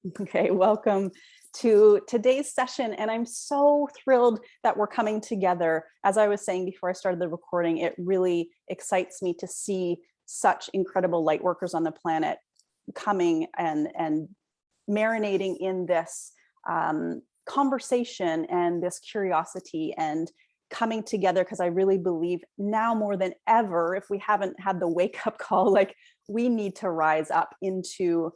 Okay, welcome to today's session. And I'm so thrilled that we're coming together. As I was saying before I started the recording, it really excites me to see such incredible light workers on the planet coming and marinating in this conversation and this curiosity and coming together, because I really believe now more than ever, if we haven't had the wake-up call, like we need to rise up into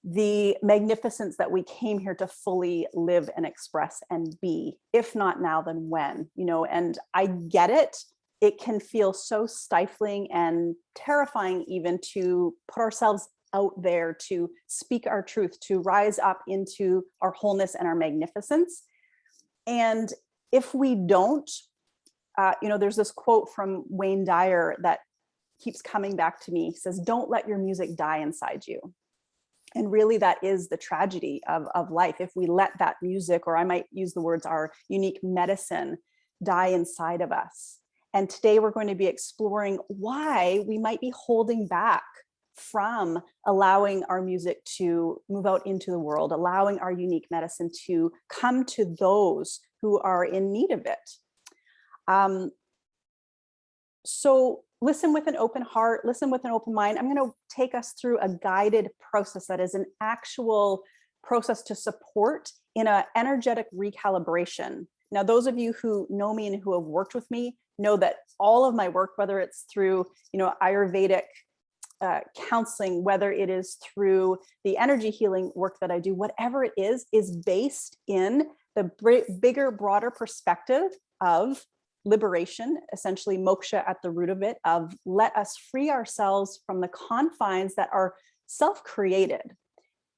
the magnificence that we came here to fully live and express and be. If not now, then when? And I get it. It can feel so stifling and terrifying even to put ourselves out there, to speak our truth, to rise up into our wholeness and our magnificence. And if we don't, there's this quote from Wayne Dyer that keeps coming back to me. He says, "Don't let your music die inside you." And really, that is the tragedy of life. If we let that music, or I might use the words, our unique medicine, die inside of us. And today we're going to be exploring why we might be holding back from allowing our music to move out into the world, allowing our unique medicine to come to those who are in need of it. So listen with an open heart, listen with an open mind. I'm going to take us through a guided process that is an actual process to support in an energetic recalibration. Now, those of you who know me and who have worked with me know that all of my work, whether it's through, Ayurvedic counseling, whether it is through the energy healing work that I do, whatever it is based in the bigger, broader perspective of liberation, essentially moksha at the root of it, of let us free ourselves from the confines that are self-created.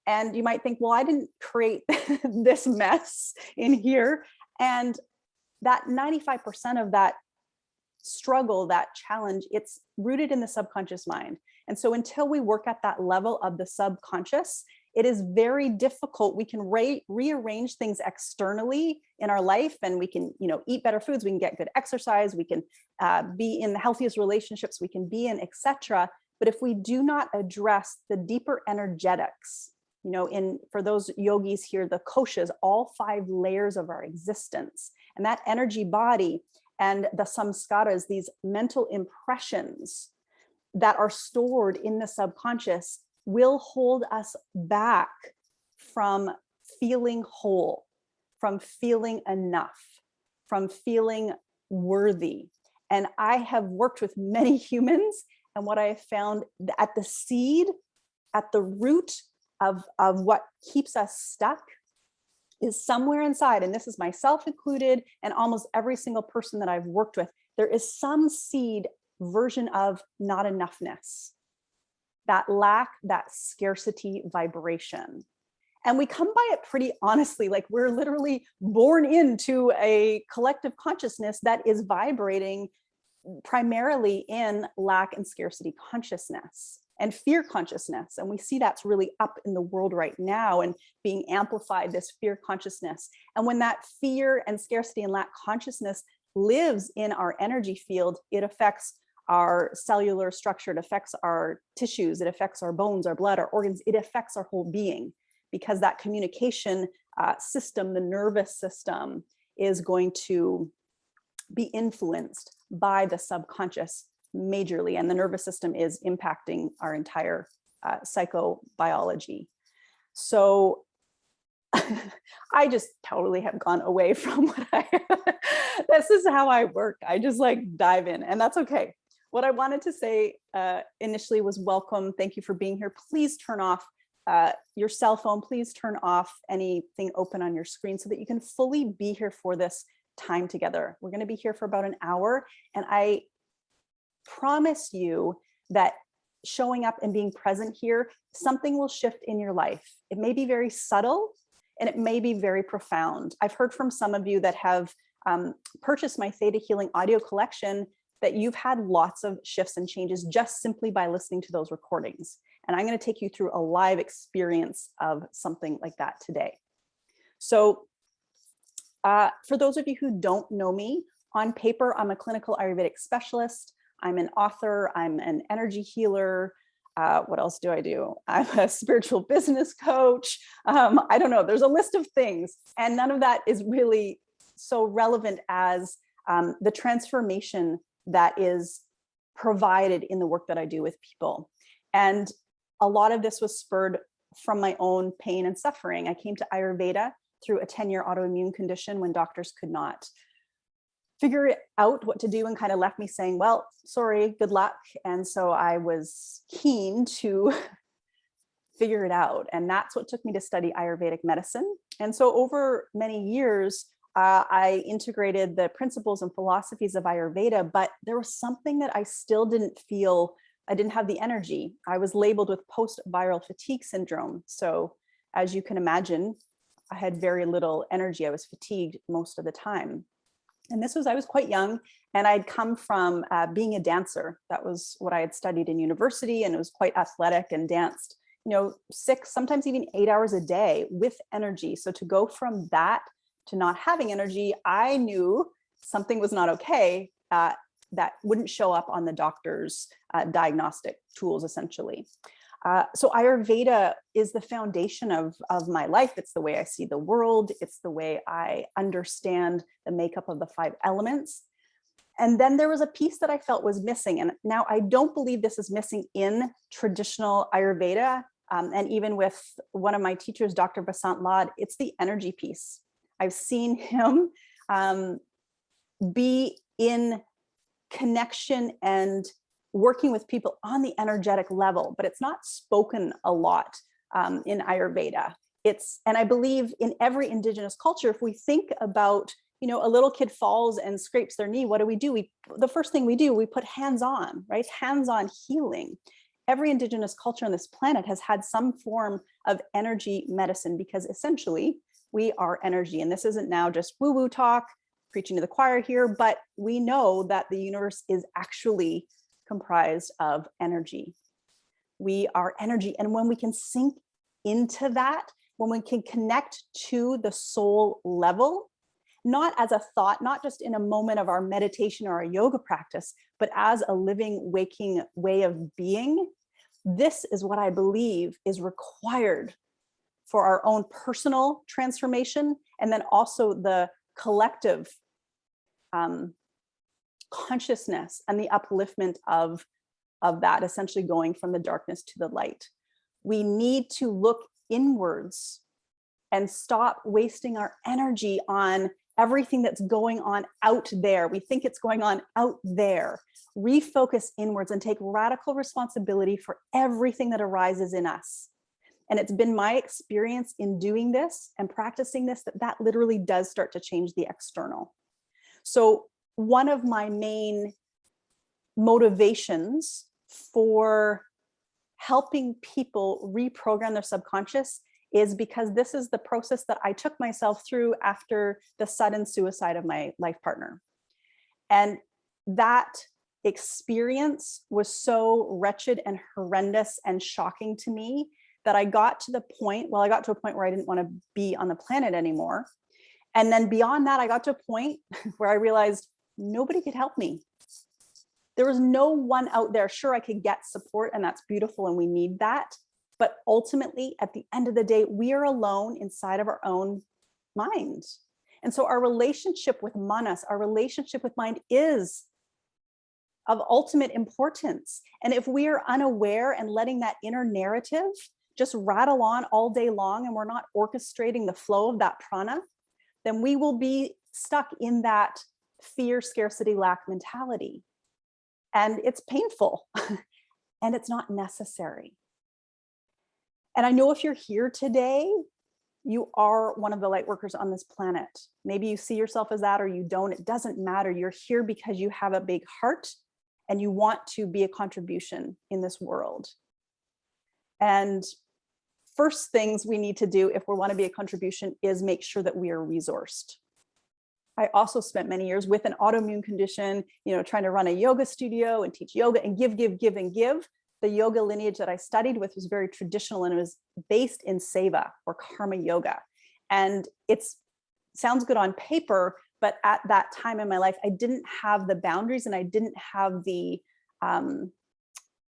And you might think, well, I didn't create this mess in here. And that 95% of that struggle, that challenge, it's rooted in the subconscious mind. And so until we work at that level of the subconscious, it is very difficult. We can rearrange things externally in our life, and we can, eat better foods, we can get good exercise, we can be in the healthiest relationships we can be in, etc. But if we do not address the deeper energetics, for those yogis here, the koshas, all 5 layers of our existence, and that energy body and the samskaras, these mental impressions that are stored in the subconscious, will hold us back from feeling whole, from feeling enough, from feeling worthy. And I have worked with many humans, and what I have found at the seed, at the root of what keeps us stuck is somewhere inside, and this is myself included, and almost every single person that I've worked with, there is some seed version of not enoughness, that lack, that scarcity vibration. And we come by it pretty honestly, like we're literally born into a collective consciousness that is vibrating primarily in lack and scarcity consciousness and fear consciousness. And we see that's really up in the world right now and being amplified, this fear consciousness. And when that fear and scarcity and lack consciousness lives in our energy field, it affects our cellular structure, it affects our tissues, it affects our bones, our blood, our organs, it affects our whole being, because that communication system, the nervous system, is going to be influenced by the subconscious majorly, and the nervous system is impacting our entire psychobiology. So I just totally have gone away from what this is how I work. I just dive in, and that's okay. What I wanted to say initially was welcome. Thank you for being here. Please turn off your cell phone. Please turn off anything open on your screen so that you can fully be here for this time together. We're going to be here for about an hour, and I promise you that showing up and being present here, something will shift in your life. It may be very subtle and it may be very profound. I've heard from some of you that have purchased my Theta Healing audio collection that you've had lots of shifts and changes just simply by listening to those recordings. And I'm going to take you through a live experience of something like that today. So for those of you who don't know me, on paper, I'm a clinical Ayurvedic specialist. I'm an author, I'm an energy healer, What else do I do? I'm a spiritual business coach. I don't know, there's a list of things, and none of that is really so relevant as the transformation that is provided in the work that I do with people. And a lot of this was spurred from my own pain and suffering. I came to Ayurveda through a 10-year autoimmune condition when doctors could not figure out what to do and kind of left me saying, well, sorry, good luck. And so I was keen to figure it out. And that's what took me to study Ayurvedic medicine. And so over many years, I integrated the principles and philosophies of Ayurveda, but there was something that I still didn't feel. I didn't have the energy. I was labeled with post-viral fatigue syndrome. So as you can imagine, I had very little energy. I was fatigued most of the time. And I was quite young, and I'd come from being a dancer. That was what I had studied in university, and it was quite athletic and danced, 6, sometimes even 8 hours a day with energy. So to go from that to not having energy, I knew something was not okay. That wouldn't show up on the doctor's diagnostic tools, essentially. So Ayurveda is the foundation of my life. It's the way I see the world. It's the way I understand the makeup of the 5 elements. And then there was a piece that I felt was missing. And now I don't believe this is missing in traditional Ayurveda. And even with one of my teachers, Dr. Vasant Lad, it's the energy piece. I've seen him be in connection and working with people on the energetic level, but it's not spoken a lot in Ayurveda. And I believe in every indigenous culture, if we think about, a little kid falls and scrapes their knee, what do? The first thing we do, we put hands on, right? Hands-on healing. Every indigenous culture on this planet has had some form of energy medicine, because essentially we are energy. And this isn't now just woo-woo talk, preaching to the choir here, but we know that the universe is actually comprised of energy. We are energy. And when we can sink into that, when we can connect to the soul level, not as a thought, not just in a moment of our meditation or our yoga practice, but as a living, waking way of being, this is what I believe is required for our own personal transformation, and then also the collective consciousness and the upliftment of that, essentially going from the darkness to the light. We need to look inwards and stop wasting our energy on everything that's going on out there. We think it's going on out there. Refocus inwards and take radical responsibility for everything that arises in us. And it's been my experience in doing this and practicing this that literally does start to change the external. So one of my main motivations for helping people reprogram their subconscious is because this is the process that I took myself through after the sudden suicide of my life partner. And that experience was so wretched and horrendous and shocking to me that I got to a point where I didn't want to be on the planet anymore. And then beyond that, I got to a point where I realized nobody could help me. There was no one out there. Sure, I could get support, and that's beautiful, and we need that. But ultimately, at the end of the day, we are alone inside of our own mind. And so our relationship with manas, our relationship with mind, is of ultimate importance. And if we are unaware and letting that inner narrative just rattle on all day long, and we're not orchestrating the flow of that prana, then we will be stuck in that fear, scarcity, lack mentality. And it's painful and it's not necessary. And I know if you're here today, you are one of the light workers on this planet. Maybe you see yourself as that or you don't. It doesn't matter. You're here because you have a big heart and you want to be a contribution in this world. And first things we need to do if we want to be a contribution is make sure that we are resourced. I also spent many years with an autoimmune condition, trying to run a yoga studio and teach yoga and give. The yoga lineage that I studied with was very traditional, and it was based in seva or karma yoga. And it sounds good on paper, but at that time in my life, I didn't have the boundaries and I didn't have the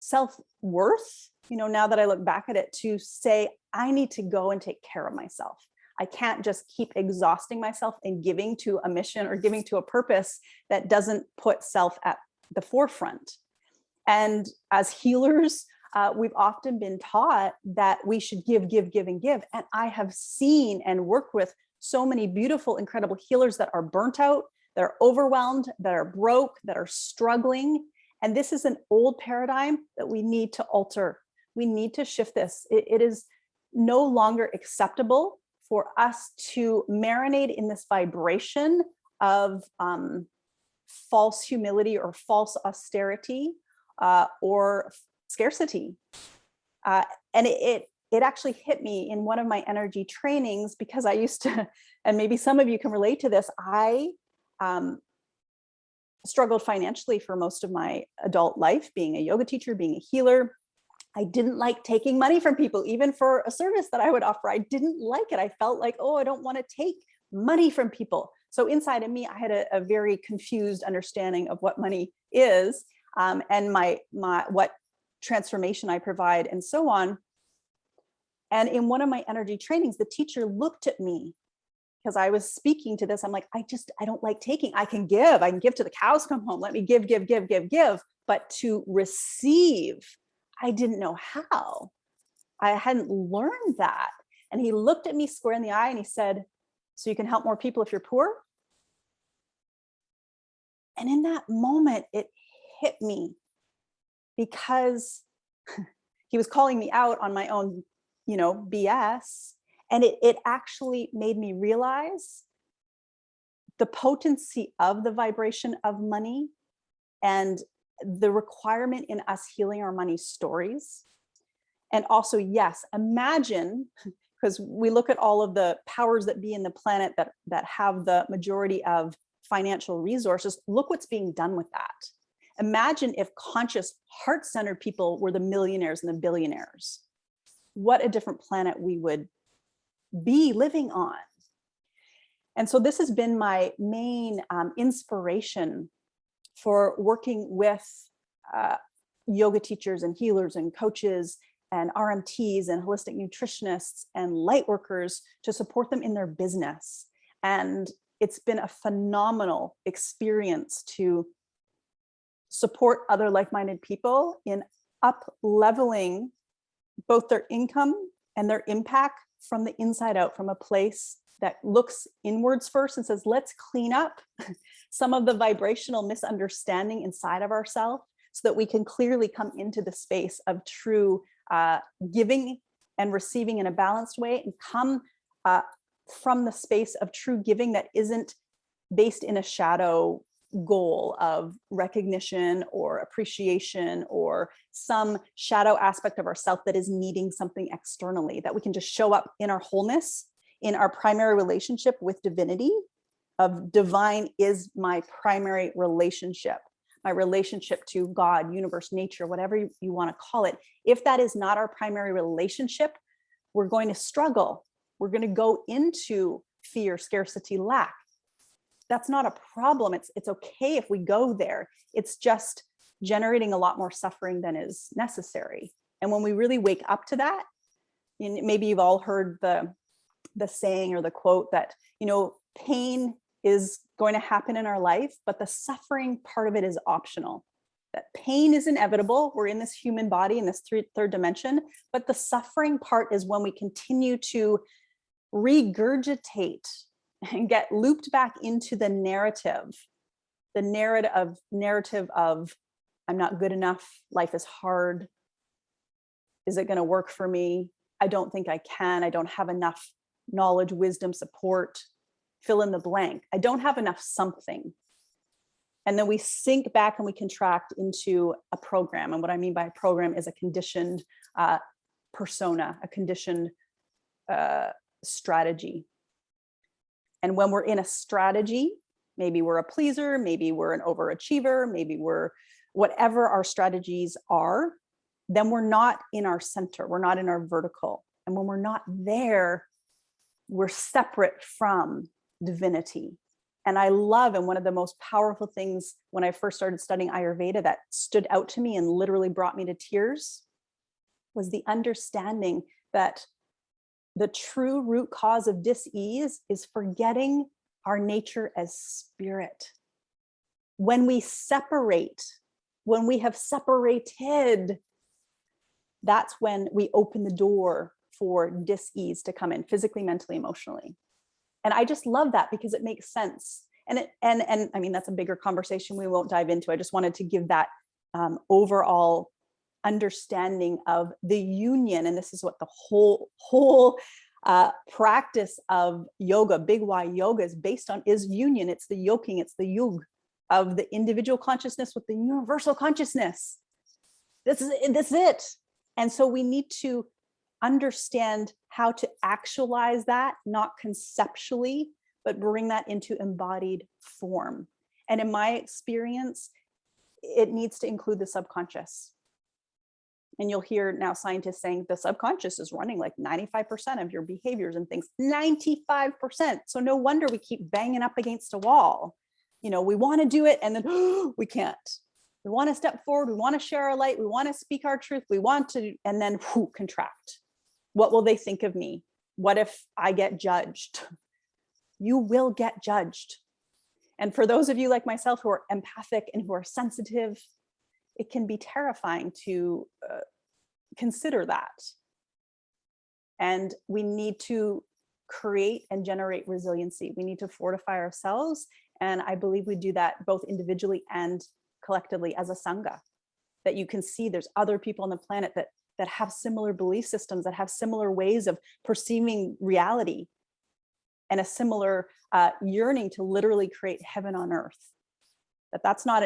self-worth, now that I look back at it, to say, I need to go and take care of myself. I can't just keep exhausting myself and giving to a mission or giving to a purpose that doesn't put self at the forefront. And as healers, we've often been taught that we should give, and give. And I have seen and worked with so many beautiful, incredible healers that are burnt out, that are overwhelmed, that are broke, that are struggling. And this is an old paradigm that we need to alter. We need to shift this. It is no longer acceptable for us to marinate in this vibration of false humility or false austerity or scarcity. And it actually hit me in one of my energy trainings, because I used to, and maybe some of you can relate to this, I struggled financially for most of my adult life, being a yoga teacher, being a healer. I didn't like taking money from people, even for a service that I would offer. I didn't like it. I felt like, oh, I don't want to take money from people. So inside of me, I had a very confused understanding of what money is, and my what transformation I provide, and so on. And in one of my energy trainings, the teacher looked at me, because I was speaking to this. I'm like, I don't like taking. I can give to the cows come home. Let me give. But to receive, I didn't know how. I hadn't learned that. And he looked at me square in the eye and he said, so you can help more people if you're poor? And in that moment, it hit me, because he was calling me out on my own, BS. And it actually made me realize the potency of the vibration of money and the requirement in us healing our money stories. And also, yes, imagine, because we look at all of the powers that be in the planet that have the majority of financial resources, look what's being done with that. Imagine if conscious, heart-centered people were the millionaires and the billionaires. What a different planet we would be living on. And so this has been my main inspiration for working with yoga teachers and healers and coaches and RMTs and holistic nutritionists and light workers to support them in their business. And it's been a phenomenal experience to support other like-minded people in up-leveling both their income and their impact from the inside out, from a place that looks inwards first and says, let's clean up some of the vibrational misunderstanding inside of ourselves so that we can clearly come into the space of true giving and receiving in a balanced way, and come from the space of true giving that isn't based in a shadow goal of recognition or appreciation or some shadow aspect of ourself that is needing something externally, that we can just show up in our wholeness, in our primary relationship with divinity. Of divine is my primary relationship, my relationship to God, universe, nature, whatever you want to call it. If that is not our primary relationship, we're going to struggle. We're going to go into fear, scarcity, lack. That's not a problem. It's okay if we go there. It's just generating a lot more suffering than is necessary. And when we really wake up to that, maybe you've all heard the saying or the quote that, pain is going to happen in our life, but the suffering part of it is optional. That pain is inevitable. We're in this human body in this third dimension, but the suffering part is when we continue to regurgitate and get looped back into the narrative of I'm not good enough, life is hard, is it going to work for me? I don't think I can, I don't have enough knowledge, wisdom, support, fill in the blank. I don't have enough something. And then we sink back and we contract into a program. And what I mean by a program is a conditioned persona, a conditioned strategy. And when we're in a strategy, maybe we're a pleaser, maybe we're an overachiever, maybe we're whatever our strategies are, then we're not in our center, we're not in our vertical. And when we're not there, we're separate from divinity. And I love, and one of the most powerful things when I first started studying Ayurveda that stood out to me and literally brought me to tears was the understanding that the true root cause of dis-ease is forgetting our nature as spirit. When we separate, when we have separated, that's when we open the door for dis-ease to come in physically, mentally, emotionally. And I just love that because it makes sense. And I mean, that's a bigger conversation we won't dive into. I just wanted to give that overall understanding of the union. And this is what the whole practice of yoga, big Y yoga, is based on, is union. It's the yoking, it's the yug of the individual consciousness with the universal consciousness. This is it. And so we need to understand how to actualize that, not conceptually, but bring that into embodied form. And in my experience, it needs to include the subconscious. And you'll hear now scientists saying the subconscious is running like 95% of your behaviors and things, 95%. So no wonder we keep banging up against a wall. You know, we want to do it and then we can't. We want to step forward. We want to share our light. We want to speak our truth. We want to, and then contract. What will they think of me? What if I get judged? You will get judged. And for those of you like myself who are empathic and who are sensitive, it can be terrifying to consider that. And we need to create and generate resiliency. We need to fortify ourselves. And I believe we do that both individually and collectively as a Sangha, that you can see there's other people on the planet that have similar belief systems, that have similar ways of perceiving reality, and a similar yearning to literally create heaven on earth. That's not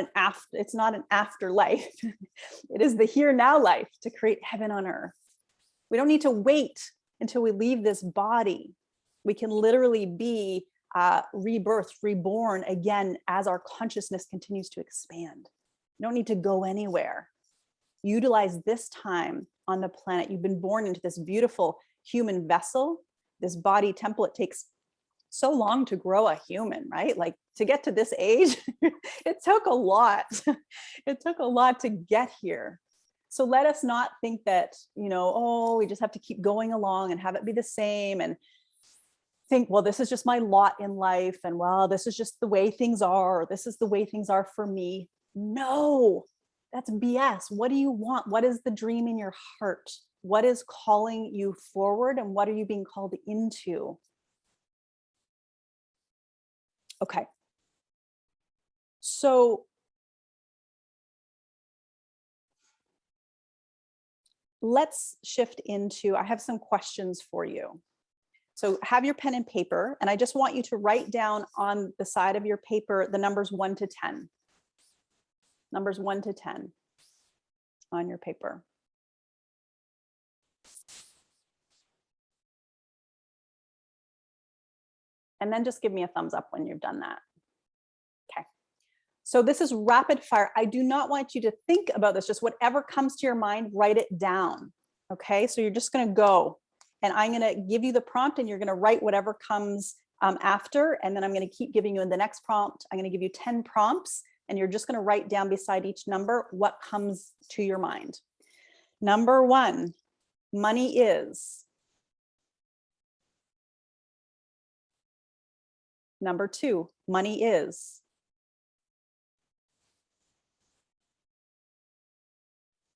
it's not an afterlife. It is the here now life to create heaven on earth. We don't need to wait until we leave this body. We can literally be rebirthed, reborn again as our consciousness continues to expand. You don't need to go anywhere. Utilize this time on the planet. You've been born into this beautiful human vessel, this body temple. It takes so long to grow a human, right? Like to get to this age, it took a lot. It took a lot to get here. So let us not think that, you know, oh, we just have to keep going along and have it be the same and think, well, this is just my lot in life. And well, this is just the way things are. Or this is the way things are for me. No, that's BS. What do you want? What is the dream in your heart? What is calling you forward? And what are you being called into? Okay. So let's shift into, I have some questions for you. So have your pen and paper, and I just want you to write down on the side of your paper the numbers 1 to 10. Numbers 1 to 10 on your paper. And then just give me a thumbs up when you've done that. Okay. So this is rapid fire. I do not want you to think about this. Just whatever comes to your mind, write it down. Okay. So you're just going to go, and I'm going to give you the prompt, and you're going to write whatever comes after. And then I'm going to keep giving you the next prompt. I'm going to give you 10 prompts, and you're just going to write down beside each number what comes to your mind. Number 1, money is. Number 2, money is.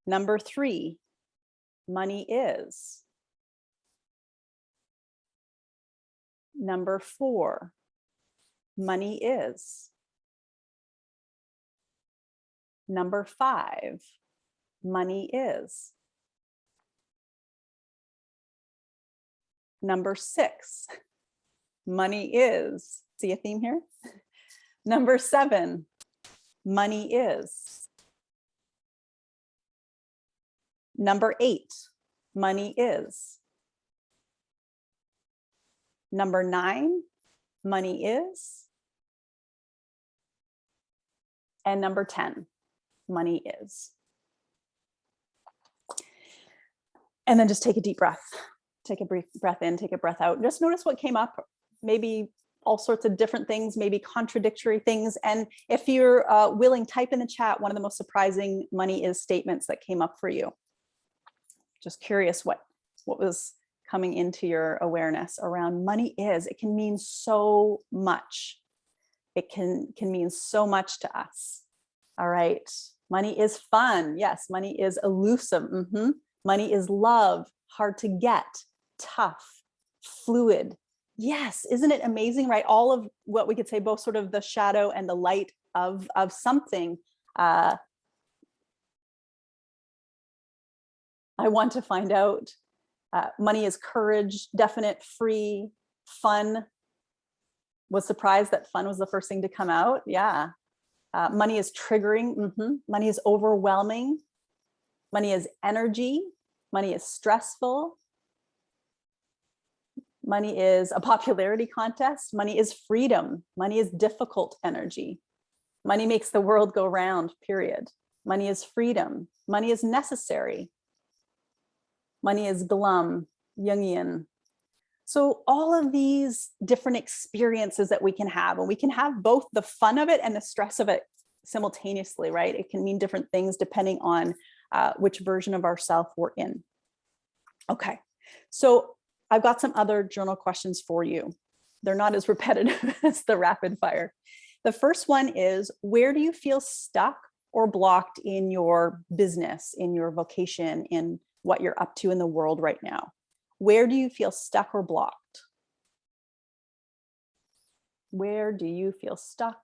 Number 3, money is. Number 4, money is. Number 5, money is. Number 6, money is. See a theme here? Number 7, money is. Number 8, money is. Number 9, money is. And number 10, money is. And then just take a deep breath. Take a brief breath in, take a breath out. Just notice what came up. Maybe all sorts of different things, maybe contradictory things. And if you're willing, type in the chat one of the most surprising money is statements that came up for you. Just curious what was coming into your awareness around money is. It can mean so much. It can mean so much to us. All right. Money is fun. Yes. Money is elusive. Money is love, hard to get, tough, fluid. Yes. Isn't it amazing, right? All of what we could say, both sort of the shadow and the light of something. I want to find out. Money is courage, definite, free, fun. Was surprised that fun was the first thing to come out. Yeah. Money is triggering. Money is overwhelming. Money is energy. Money is stressful. Money is a popularity contest. Money is freedom. Money is difficult energy. Money makes the world go round, period. Money is freedom. Money is necessary. Money is glum, Jungian. So all of these different experiences that we can have, and we can have both the fun of it and the stress of it simultaneously, right? It can mean different things depending on which version of ourself we're in. Okay, so I've got some other journal questions for you. They're not as repetitive as the rapid fire. The first one is, where do you feel stuck or blocked in your business, in your vocation, in what you're up to in the world right now? Where do you feel stuck or blocked? Where do you feel stuck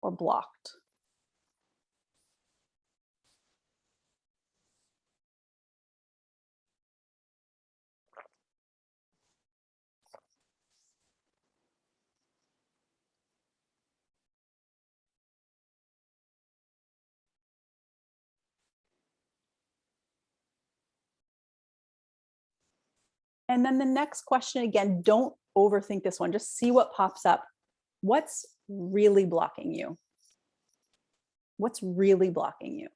or blocked? And then the next question, again, don't overthink this one. Just see what pops up. What's really blocking you? What's really blocking you?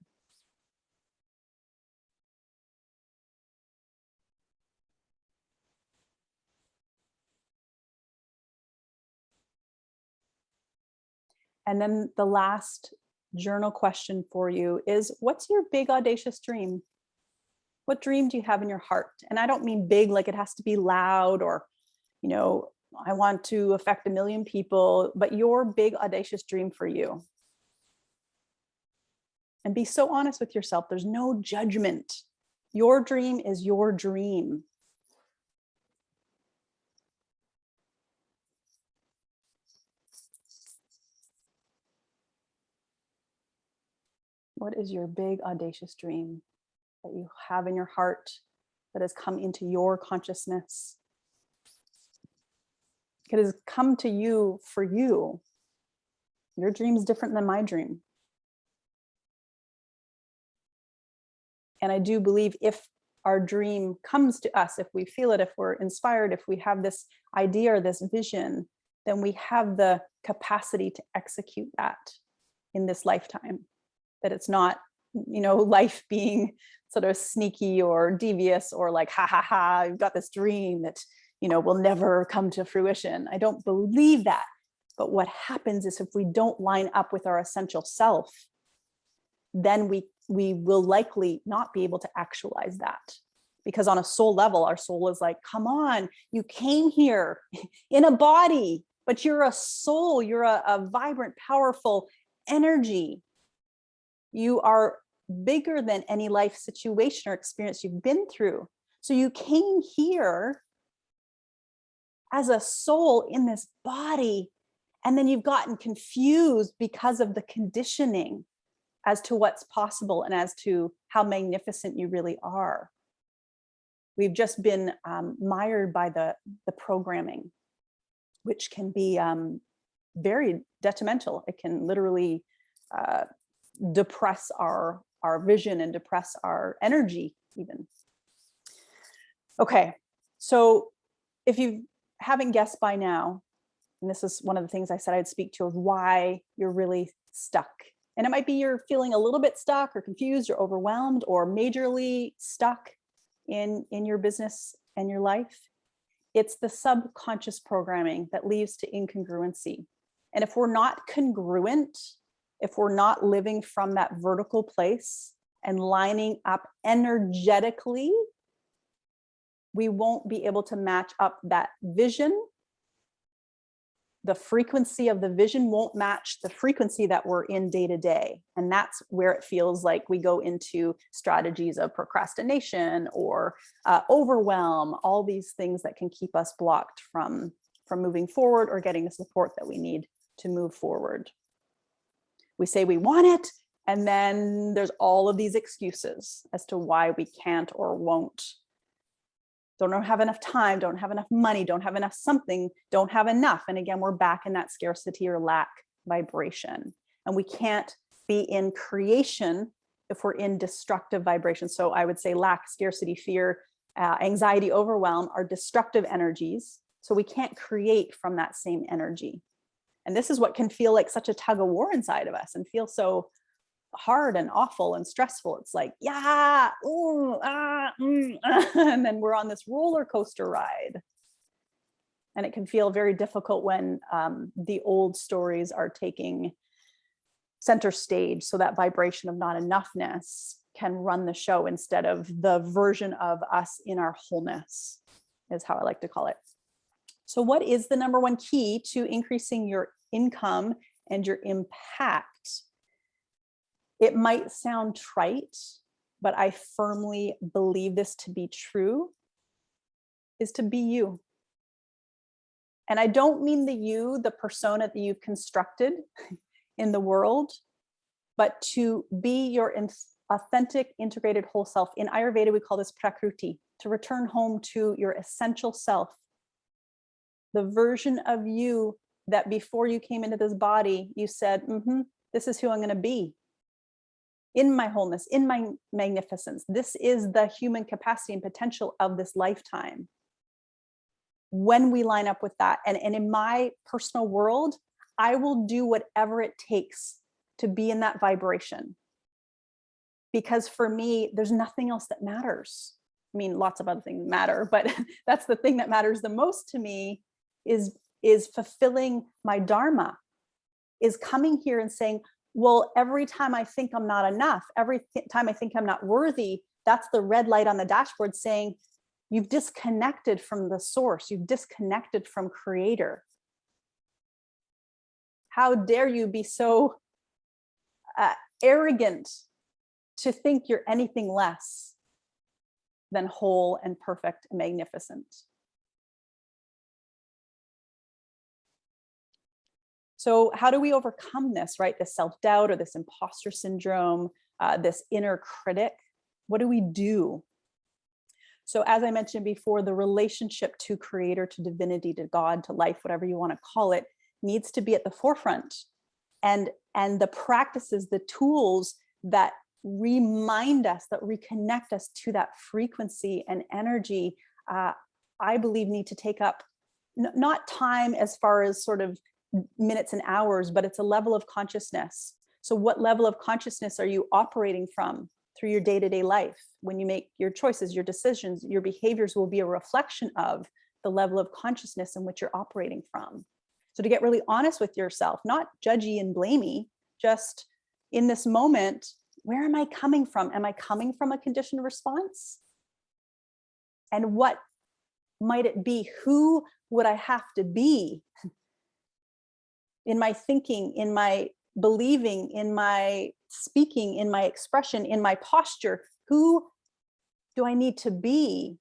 And then the last journal question for you is, what's your big audacious dream? What dream do you have in your heart? And I don't mean big, like it has to be loud or, you know, I want to affect 1 million people, but your big audacious dream for you. And be so honest with yourself. There's no judgment. Your dream is your dream. What is your big audacious dream that you have in your heart that has come into your consciousness? It has come to you for you. Your dream is different than my dream. And I do believe if our dream comes to us, if we feel it, if we're inspired, if we have this idea or this vision, then we have the capacity to execute that in this lifetime. That it's not, you know, life being sort of sneaky or devious or like, ha ha ha, I've got this dream that, you know, will never come to fruition. I don't believe that. But what happens is if we don't line up with our essential self, then we will likely not be able to actualize that. Because on a soul level, our soul is like, come on, you came here in a body, but you're a soul, you're a vibrant, powerful energy. You are bigger than any life situation or experience you've been through. So you came here as a soul in this body, and then you've gotten confused because of the conditioning as to what's possible and as to how magnificent you really are. We've just been mired by the programming, which can be very detrimental. It can literally depress our vision and depress our energy even. Okay, so if you haven't guessed by now, and this is one of the things I said I'd speak to, of why you're really stuck. And it might be you're feeling a little bit stuck or confused or overwhelmed or majorly stuck in your business and your life. It's the subconscious programming that leads to incongruency. And if we're not congruent, if we're not living from that vertical place and lining up energetically, we won't be able to match up that vision. The frequency of the vision won't match the frequency that we're in day to day. And that's where it feels like we go into strategies of procrastination or overwhelm, all these things that can keep us blocked from moving forward or getting the support that we need to move forward. We say we want it, and then there's all of these excuses as to why we can't or won't. Don't have enough time, don't have enough money, don't have enough something, don't have enough. And again, we're back in that scarcity or lack vibration. And we can't be in creation if we're in destructive vibration. So I would say lack, scarcity, fear, anxiety, overwhelm are destructive energies. So we can't create from that same energy. And this is what can feel like such a tug of war inside of us and feel so hard and awful and stressful. It's like, yeah, ooh, and then we're on this roller coaster ride. And it can feel very difficult when the old stories are taking center stage. So that vibration of not enoughness can run the show instead of the version of us in our wholeness, is how I like to call it. So what is the number one key to increasing your income and your impact? It might sound trite, but I firmly believe this to be true, is to be you. And I don't mean the persona that you've constructed in the world, but to be your authentic, integrated whole self. In Ayurveda, we call this prakriti, to return home to your essential self. The version of you that before you came into this body, you said, this is who I'm going to be. In my wholeness, in my magnificence. This is the human capacity and potential of this lifetime. When we line up with that, and in my personal world, I will do whatever it takes to be in that vibration. Because for me, there's nothing else that matters. I mean, lots of other things matter, but that's the thing that matters the most to me, is fulfilling my dharma, is coming here and saying, well, every time I think I'm not enough, every time I think I'm not worthy, that's the red light on the dashboard saying, you've disconnected from the source, you've disconnected from creator. How dare you be so arrogant to think you're anything less than whole and perfect and magnificent. So how do we overcome this, right? This self-doubt or this imposter syndrome, this inner critic? What do we do? So as I mentioned before, the relationship to creator, to divinity, to God, to life, whatever you want to call it, needs to be at the forefront. And the practices, the tools that remind us, that reconnect us to that frequency and energy, I believe need to take up not time as far as sort of minutes and hours, but it's a level of consciousness. So what level of consciousness are you operating from through your day-to-day life? When you make your choices, your decisions, your behaviors will be a reflection of the level of consciousness in which you're operating from. So to get really honest with yourself, not judgy and blamey, just in this moment, where am I coming from? Am I coming from a conditioned response? And what might it be? Who would I have to be in my thinking, in my believing, in my speaking, in my expression, in my posture? Who do I need to be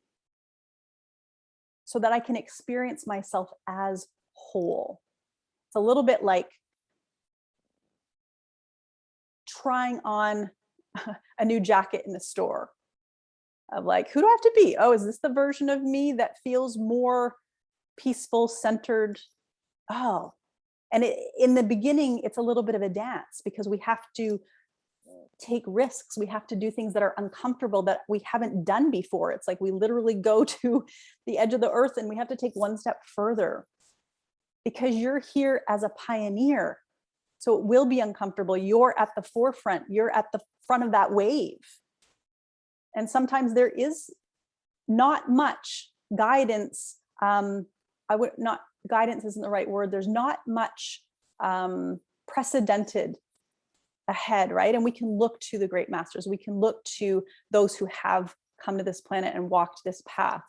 so that I can experience myself as whole? It's a little bit like trying on a new jacket in the store. Of like, who do I have to be? Oh, is this the version of me that feels more peaceful, centered? Oh, and in the beginning, it's a little bit of a dance because we have to take risks. We have to do things that are uncomfortable that we haven't done before. It's like we literally go to the edge of the earth and we have to take one step further because you're here as a pioneer. So it will be uncomfortable. You're at the forefront. You're at the front of that wave. And sometimes there is not much guidance I would not, guidance isn't the right word. There's not much precedented ahead, right? And we can look to the great masters. We can look to those who have come to this planet and walked this path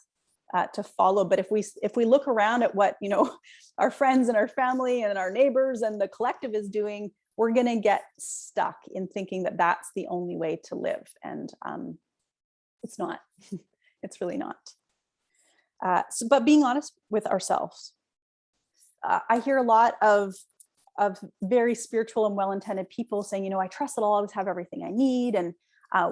to follow. But if we look around at what, you know, our friends and our family and our neighbors and the collective is doing, we're going to get stuck in thinking that that's the only way to live. And it's not. It's really not. But being honest with ourselves. I hear a lot of very spiritual and well-intended people saying, you know, I trust that I'll always have everything I need. And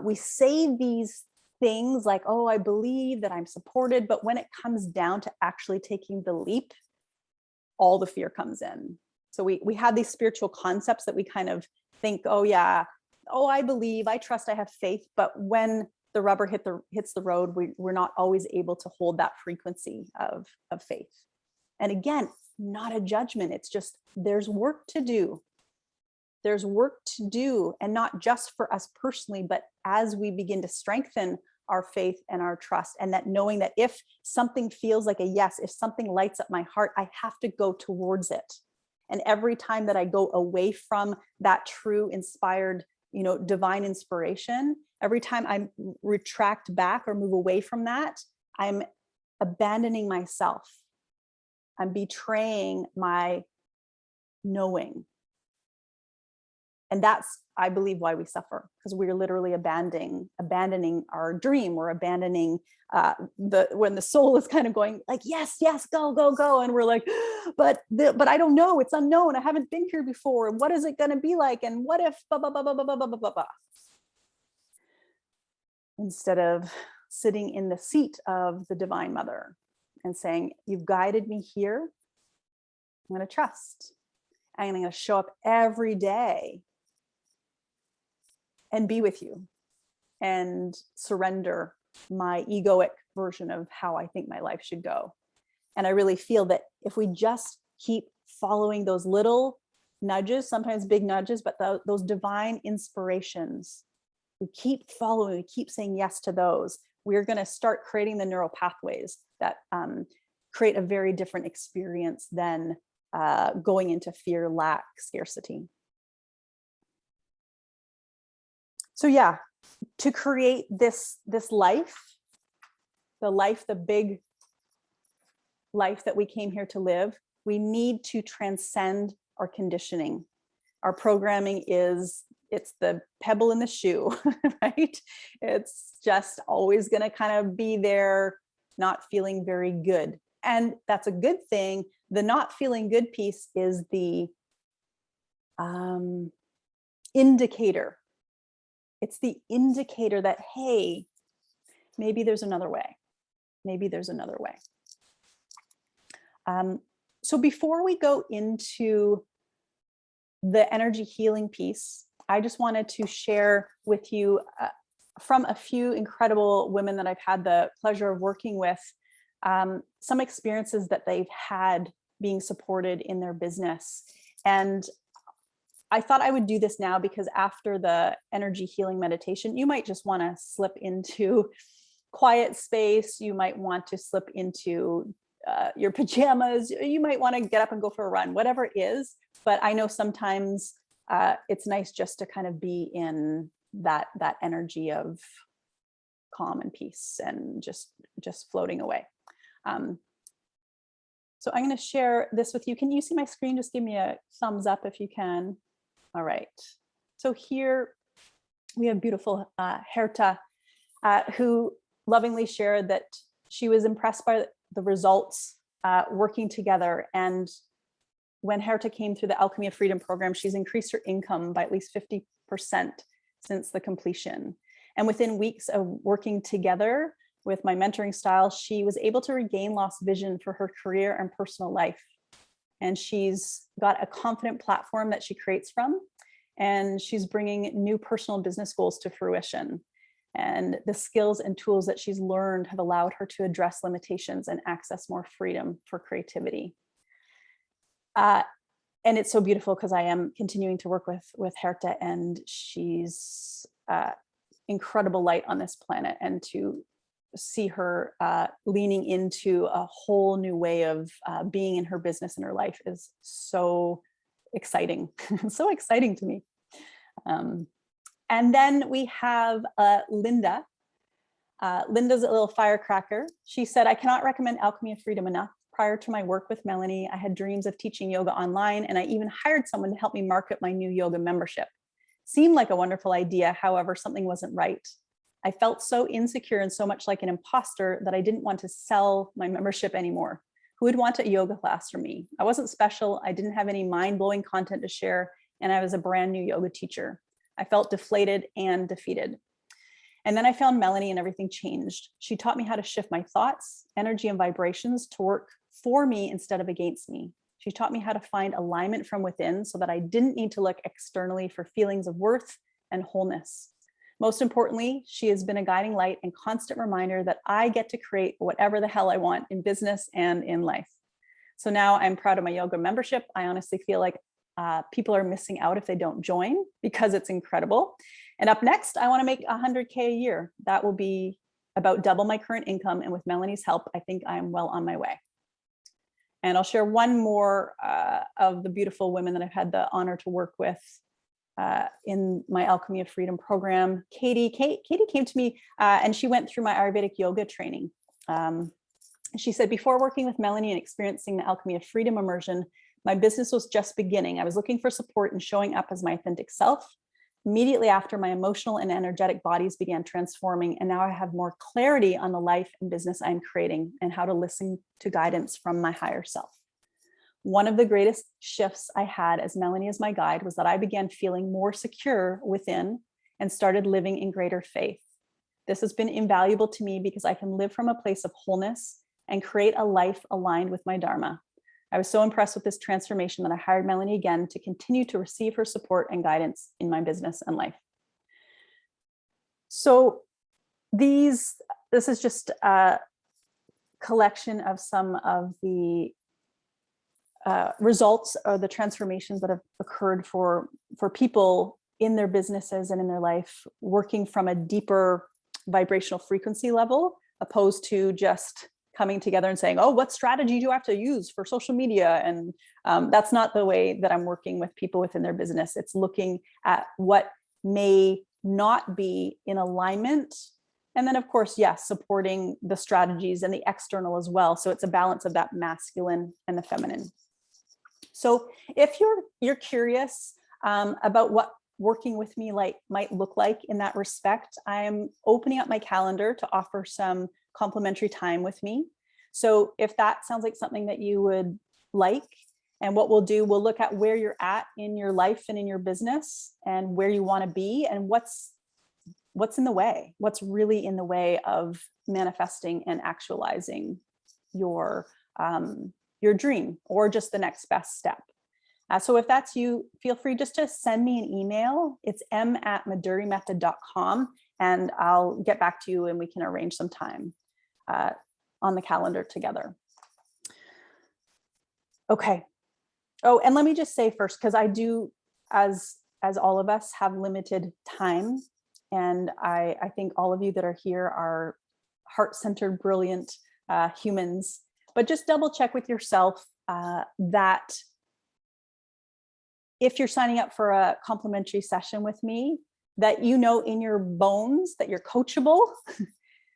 we say these things like, oh, I believe that I'm supported. But when it comes down to actually taking the leap, all the fear comes in. So we have these spiritual concepts that we kind of think, oh yeah, oh, I believe, I trust, I have faith. But when the rubber hits the road, we're not always able to hold that frequency of faith. And again, not a judgment. It's just, there's work to do. There's work to do, and not just for us personally, but as we begin to strengthen our faith and our trust, and that knowing that if something feels like a yes, if something lights up my heart, I have to go towards it. And every time that I go away from that true inspired, you know, divine inspiration, every time I retract back or move away from that, I'm abandoning myself. I'm betraying my knowing. And that's, I believe, why we suffer, because we're literally abandoning our dream. We're abandoning when the soul is kind of going like, yes, yes, go, go, go. And we're like, but I don't know, it's unknown. I haven't been here before. What is it going to be like? And what if, blah, blah, blah, blah, blah, blah, blah, blah, blah. Instead of sitting in the seat of the Divine Mother and saying, you've guided me here. I'm going to trust. I'm going to show up every day and be with you and surrender my egoic version of how I think my life should go. And I really feel that if we just keep following those little nudges, sometimes big nudges, but those divine inspirations, we keep following, we keep saying yes to those, we're going to start creating the neural pathways that create a very different experience than going into fear, lack, scarcity. So yeah, to create this life, the big life that we came here to live, we need to transcend our conditioning. Our programming it's the pebble in the shoe, right? It's just always going to kind of be there, not feeling very good. And that's a good thing. The not feeling good piece is the indicator. It's the indicator that, hey, maybe there's another way. Maybe there's another way. So before we go into the energy healing piece, I just wanted to share with you from a few incredible women that I've had the pleasure of working with, some experiences that they've had being supported in their business. And I thought I would do this now because after the energy healing meditation, you might just want to slip into quiet space. You might want to slip into your pajamas. You might want to get up and go for a run, whatever it is. But I know sometimes it's nice just to kind of be in that energy of calm and peace and just floating away. So I'm going to share this with you. Can you see my screen? Just give me a thumbs up if you can. All right. So here we have beautiful Herta, who lovingly shared that she was impressed by the results working together. And when Herta came through the Alchemy of Freedom program, she's increased her income by at least 50% since the completion. And within weeks of working together with my mentoring style, she was able to regain lost vision for her career and personal life. And she's got a confident platform that she creates from, and she's bringing new personal business goals to fruition. And the skills and tools that she's learned have allowed her to address limitations and access more freedom for creativity. And it's so beautiful because I am continuing to work with Herta, and she's incredible light on this planet, and to see her leaning into a whole new way of being in her business and her life is so exciting. So exciting to me. And then we have Linda. Linda's a little firecracker. She said, I cannot recommend Alchemy of Freedom enough. Prior to my work with Melanie, I had dreams of teaching yoga online, and I even hired someone to help me market my new yoga membership. Seemed like a wonderful idea. However, something wasn't right. I felt so insecure and so much like an imposter that I didn't want to sell my membership anymore. Who would want a yoga class from me? I wasn't special. I didn't have any mind-blowing content to share, and I was a brand new yoga teacher. I felt deflated and defeated. And then I found Melanie and everything changed. She taught me how to shift my thoughts, energy, and vibrations to work for me instead of against me. She taught me how to find alignment from within so that I didn't need to look externally for feelings of worth and wholeness. Most importantly, she has been a guiding light and constant reminder that I get to create whatever the hell I want in business and in life. So now I'm proud of my yoga membership. I honestly feel like people are missing out if they don't join because it's incredible. And up next, I want to make 100K a year. That will be about double my current income. And with Melanie's help, I think I am well on my way. And I'll share one more of the beautiful women that I've had the honor to work with in my Alchemy of Freedom program. Katie came to me and she went through my Ayurvedic yoga training. She said, before working with Melanie and experiencing the Alchemy of Freedom immersion, my business was just beginning. I was looking for support and showing up as my authentic self. Immediately after, my emotional and energetic bodies began transforming, and now I have more clarity on the life and business I'm creating and how to listen to guidance from my higher self. One of the greatest shifts I had as Melanie as my guide was that I began feeling more secure within and started living in greater faith. This has been invaluable to me because I can live from a place of wholeness and create a life aligned with my Dharma. I was so impressed with this transformation that I hired Melanie again to continue to receive her support and guidance in my business and life. So this is just a collection of some of the results or the transformations that have occurred for people in their businesses and in their life, working from a deeper vibrational frequency level, opposed to just coming together and saying, oh, what strategy do I have to use for social media? And that's not the way that I'm working with people within their business. It's looking at what may not be in alignment. And then of course, yes, supporting the strategies and the external as well. So it's a balance of that masculine and the feminine. So if you're curious about what working with me might look like in that respect, I'm opening up my calendar to offer some complimentary time with me. So if that sounds like something that you would like, and what we'll do, we'll look at where you're at in your life and in your business and where you want to be and what's in the way, what's really in the way of manifesting and actualizing your dream or just the next best step. So if that's you, feel free just to send me an email. It's m@madurimethod.com and I'll get back to you and we can arrange some time on the calendar together. Okay. Oh, and let me just say first, because I do, as all of us, have limited time. And I think all of you that are here are heart-centered, brilliant humans. But just double check with yourself that if you're signing up for a complimentary session with me, that you know in your bones that you're coachable,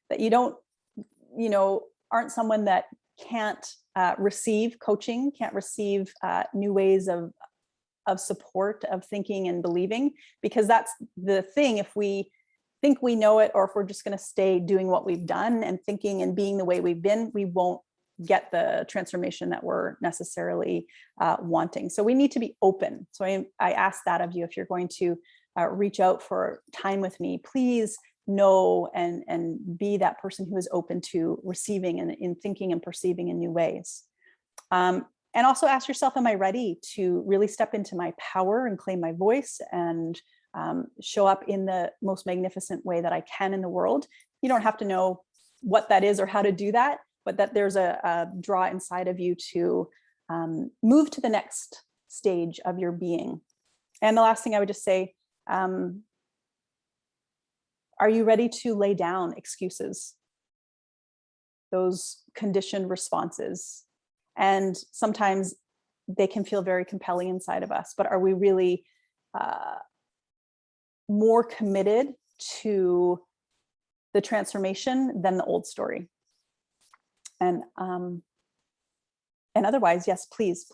that you don't, aren't someone that can't receive coaching, can't receive new ways of support, of thinking and believing, because that's the thing. If we think we know it, or if we're just going to stay doing what we've done and thinking and being the way we've been, we won't get the transformation that we're necessarily wanting. So we need to be open. So I ask that of you. If you're going to reach out for time with me, please know and be that person who is open to receiving and in thinking and perceiving in new ways. And also ask yourself, am I ready to really step into my power and claim my voice and show up in the most magnificent way that I can in the world? You don't have to know what that is or how to do that, but that there's a draw inside of you to move to the next stage of your being. And the last thing I would just say, are you ready to lay down excuses? those conditioned responses. And sometimes they can feel very compelling inside of us, but are we really more committed to the transformation than the old story? And otherwise, yes, please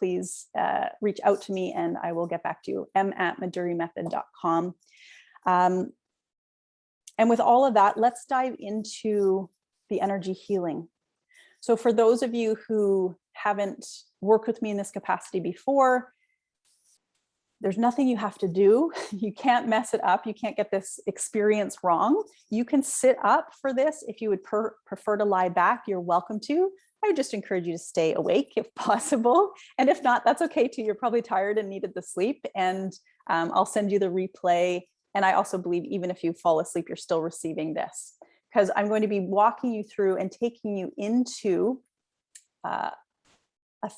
reach out to me and I will get back to you, m@madurimethod.com. And with all of that, let's dive into the energy healing. So for those of you who haven't worked with me in this capacity before, there's nothing you have to do. You can't mess it up. You can't get this experience wrong. You can sit up for this. If you would prefer to lie back, you're welcome to. I would just encourage you to stay awake if possible. And if not, that's okay too. You're probably tired and needed the sleep. And I'll send you the replay. And I also believe even if you fall asleep, you're still receiving this, because I'm going to be walking you through and taking you into a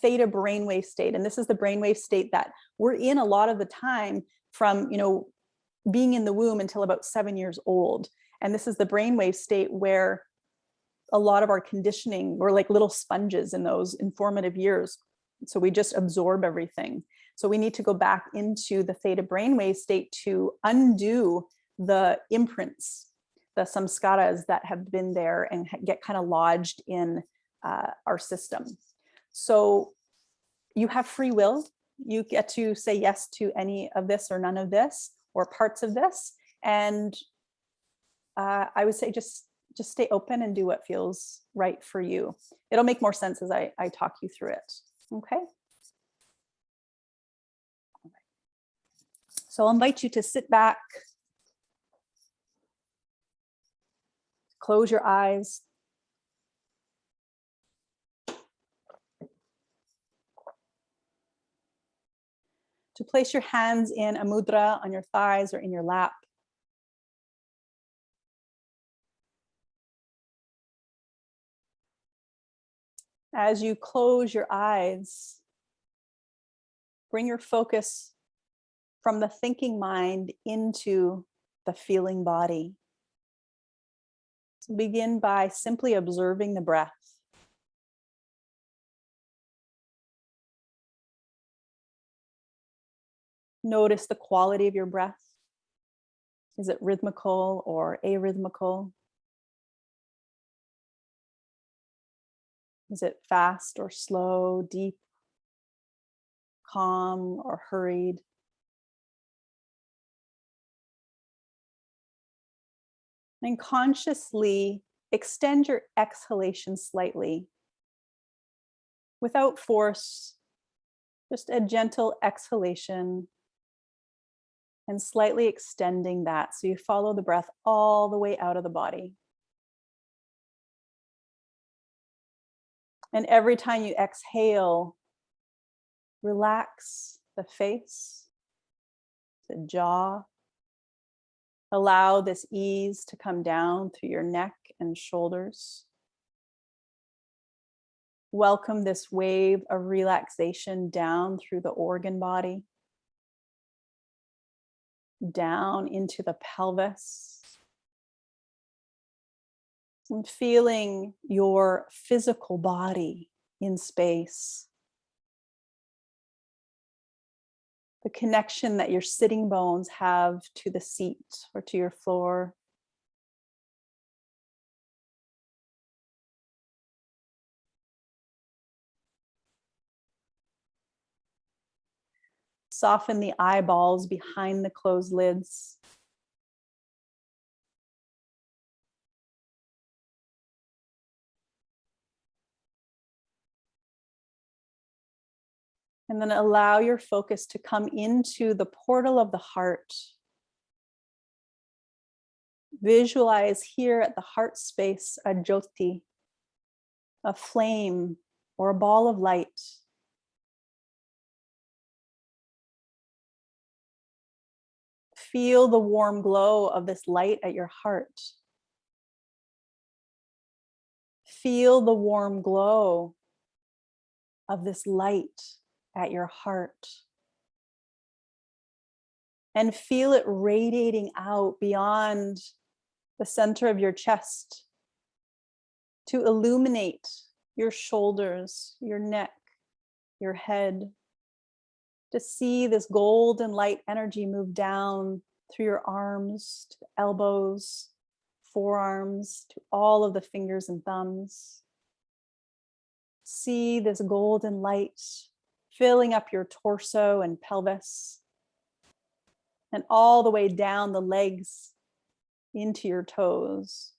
theta brainwave state. And this is the brainwave state that we're in a lot of the time from, being in the womb until about 7 years old. And this is the brainwave state where a lot of our conditioning, we're like little sponges in those informative years. So we just absorb everything. So we need to go back into the theta brainwave state to undo the imprints, the samskaras that have been there and get kind of lodged in our system. So you have free will. You get to say yes to any of this or none of this or parts of this. And I would say just stay open and do what feels right for you. It'll make more sense as I talk you through it. Okay. All right. So I'll invite you to sit back, close your eyes. To place your hands in a mudra on your thighs or in your lap. As you close your eyes, bring your focus from the thinking mind into the feeling body. So begin by simply observing the breath. Notice the quality of your breath. Is it rhythmical or arrhythmical? Is it fast or slow, deep, calm or hurried? And consciously extend your exhalation slightly. Without force, just a gentle exhalation and slightly extending that. So you follow the breath all the way out of the body. And every time you exhale, relax the face, the jaw. Allow this ease to come down through your neck and shoulders. Welcome this wave of relaxation down through the organ body, down into the pelvis, and feeling your physical body in space. The connection that your sitting bones have to the seat or to your floor. Soften the eyeballs behind the closed lids. And then allow your focus to come into the portal of the heart. Visualize here at the heart space a jyoti, a flame or a ball of light. Feel the warm glow of this light at your heart. Feel the warm glow of this light at your heart. And feel it radiating out beyond the center of your chest to illuminate your shoulders, your neck, your head, to see this golden light energy move down through your arms, to the elbows, forearms, to all of the fingers and thumbs. See this golden light filling up your torso and pelvis, and all the way down the legs into your toes,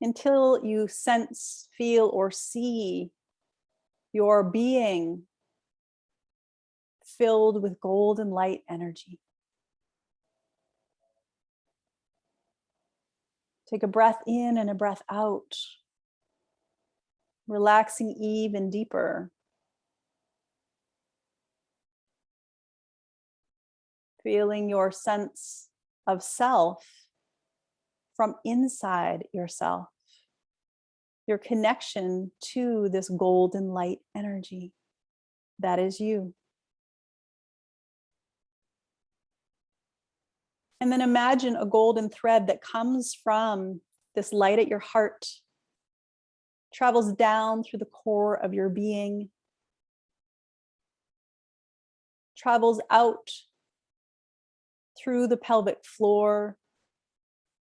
until you sense, feel, or see your being filled with golden light energy. Take a breath in and a breath out, relaxing even deeper. Feeling your sense of self from inside yourself, your connection to this golden light energy that is you. And then imagine a golden thread that comes from this light at your heart, travels down through the core of your being, travels out through the pelvic floor,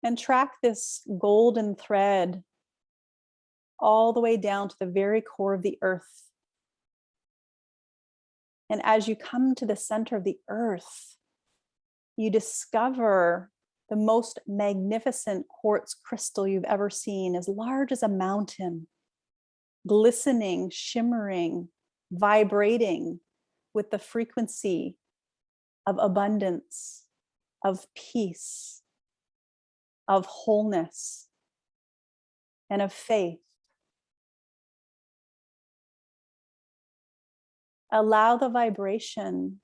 and track this golden thread all the way down to the very core of the earth. And as you come to the center of the earth, you discover the most magnificent quartz crystal you've ever seen, as large as a mountain, glistening, shimmering, vibrating with the frequency of abundance, of peace, of wholeness, and of faith. Allow the vibration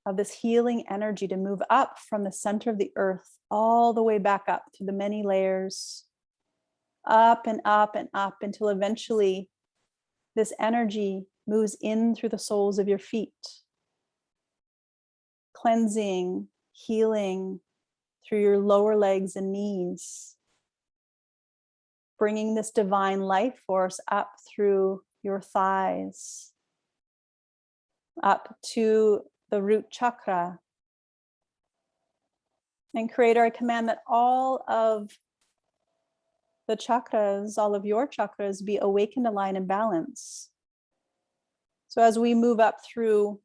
of this healing energy to move up from the center of the earth all the way back up through the many layers, up and up and up, until eventually this energy moves in through the soles of your feet, cleansing, healing through your lower legs and knees, bringing this divine life force up through your thighs, up to the root chakra. And Creator, I command that all of the chakras, all of your chakras, be awakened, aligned, and balanced. So as we move up through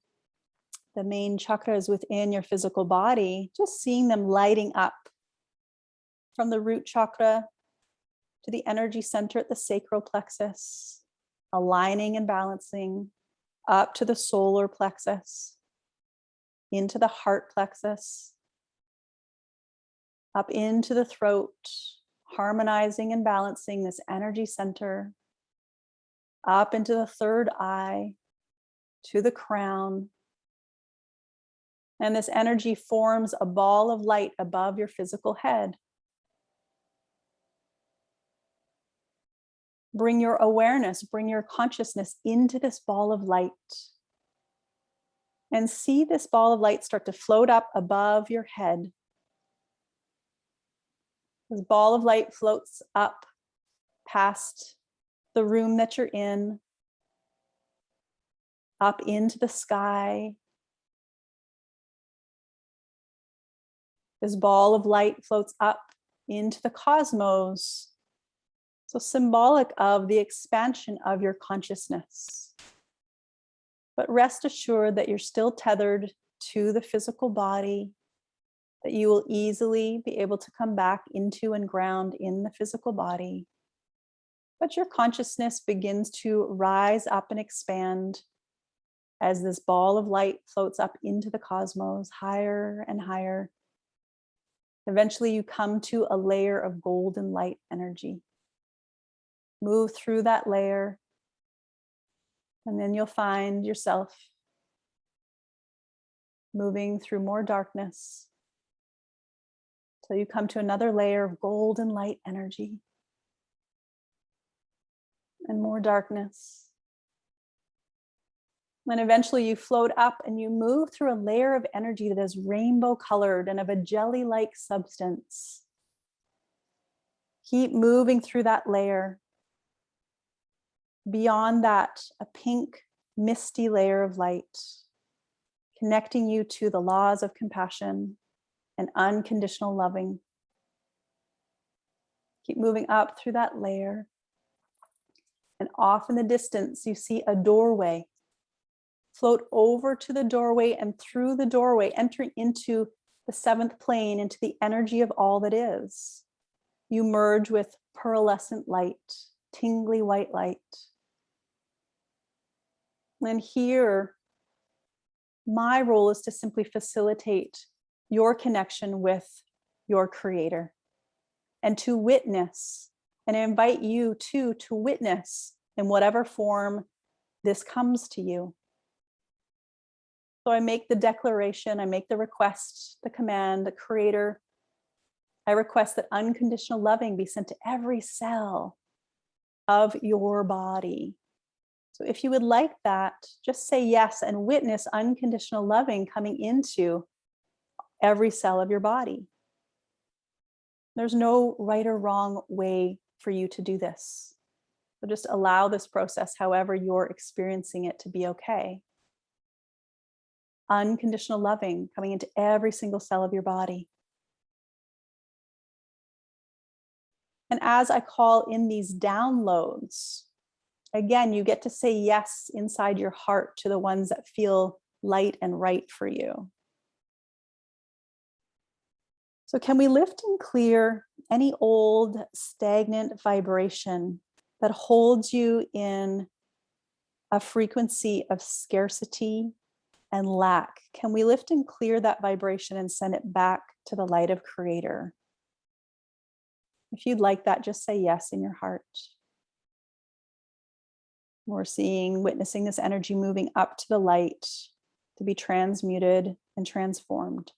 the main chakras within your physical body, just seeing them lighting up from the root chakra to the energy center at the sacral plexus, aligning and balancing up to the solar plexus, into the heart plexus, up into the throat, harmonizing and balancing this energy center, up into the third eye, to the crown. And this energy forms a ball of light above your physical head. Bring your awareness, bring your consciousness into this ball of light. And see this ball of light start to float up above your head. This ball of light floats up past the room that you're in, up into the sky. This ball of light floats up into the cosmos. So symbolic of the expansion of your consciousness. But rest assured that you're still tethered to the physical body, that you will easily be able to come back into and ground in the physical body. But your consciousness begins to rise up and expand as this ball of light floats up into the cosmos, higher and higher. Eventually you come to a layer of golden light energy. Move through that layer, and then you'll find yourself moving through more darkness till you come to another layer of golden light energy, and more darkness. And eventually you float up and you move through a layer of energy that is rainbow colored and of a jelly-like substance. Keep moving through that layer. Beyond that, a pink, misty layer of light, connecting you to the laws of compassion and unconditional loving. Keep moving up through that layer. And off in the distance, you see a doorway. Float over to the doorway and through the doorway, entering into the seventh plane, into the energy of all that is. You merge with pearlescent light, tingly white light. And here, my role is to simply facilitate your connection with your creator and to witness, and I invite you to witness in whatever form this comes to you. So I make the declaration, I make the request, the command, the creator. I request that unconditional loving be sent to every cell of your body. So if you would like that, just say yes and witness unconditional loving coming into every cell of your body. There's no right or wrong way for you to do this. So just allow this process however you're experiencing it to be okay. Unconditional loving coming into every single cell of your body. And as I call in these downloads, again, you get to say yes inside your heart to the ones that feel light and right for you. So can we lift and clear any old stagnant vibration that holds you in a frequency of scarcity and lack? Can we lift and clear that vibration and send it back to the light of Creator? If you'd like that, just say yes in your heart. We're witnessing this energy moving up to the light to be transmuted and transformed.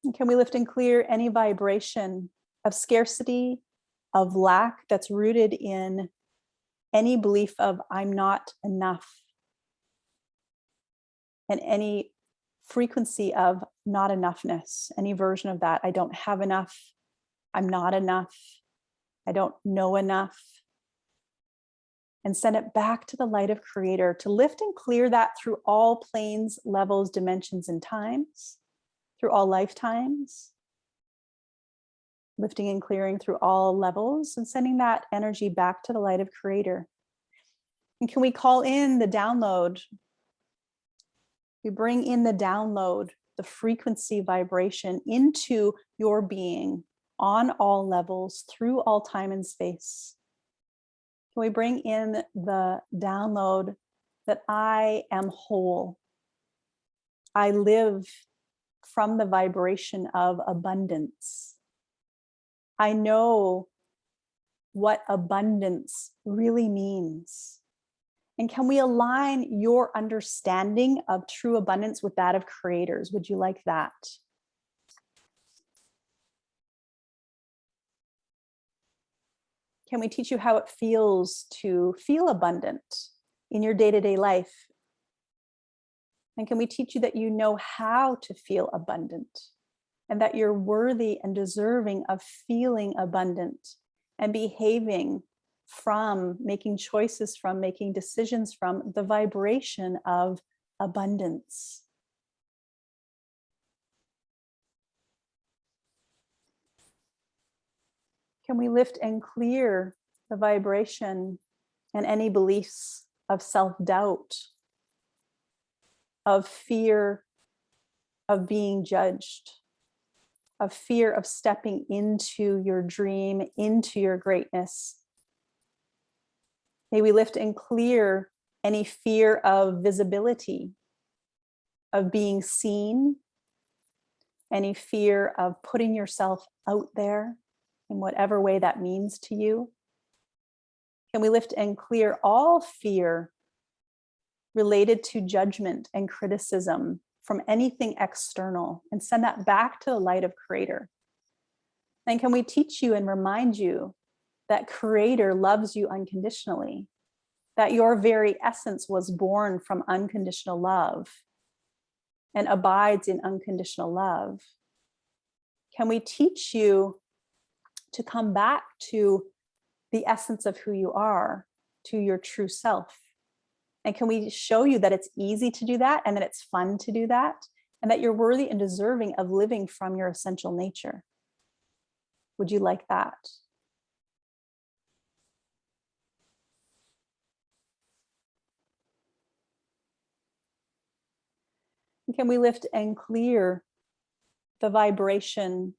And can we lift and clear any vibration of scarcity, of lack that's rooted in any belief of I'm not enough, and any frequency of not enoughness, any version of that. I don't have enough, I'm not enough, I don't know enough. And send it back to the light of Creator to lift and clear that through all planes, levels, dimensions, and times, through all lifetimes. Lifting and clearing through all levels and sending that energy back to the light of Creator. And can we call in the download? We bring in the download, the frequency vibration into your being on all levels, through all time and space. Can we bring in the download that I am whole? I live from the vibration of abundance. I know what abundance really means. And can we align your understanding of true abundance with that of Creator's? Would you like that? Can we teach you how it feels to feel abundant in your day-to-day life? And can we teach you that you know how to feel abundant and that you're worthy and deserving of feeling abundant and behaving from, making choices from, making decisions from the vibration of abundance? Can we lift and clear the vibration and any beliefs of self-doubt, of fear of being judged, of fear of stepping into your dream, into your greatness? May we lift and clear any fear of visibility, of being seen, any fear of putting yourself out there in whatever way that means to you. Can we lift and clear all fear related to judgment and criticism from anything external and send that back to the light of Creator? And can we teach you and remind you that Creator loves you unconditionally, that your very essence was born from unconditional love and abides in unconditional love, Can we teach you to come back to the essence of who you are, to your true self? And can we show you that it's easy to do that, and that it's fun to do that, and that you're worthy and deserving of living from your essential nature? Would you like that? And can we lift and clear the vibration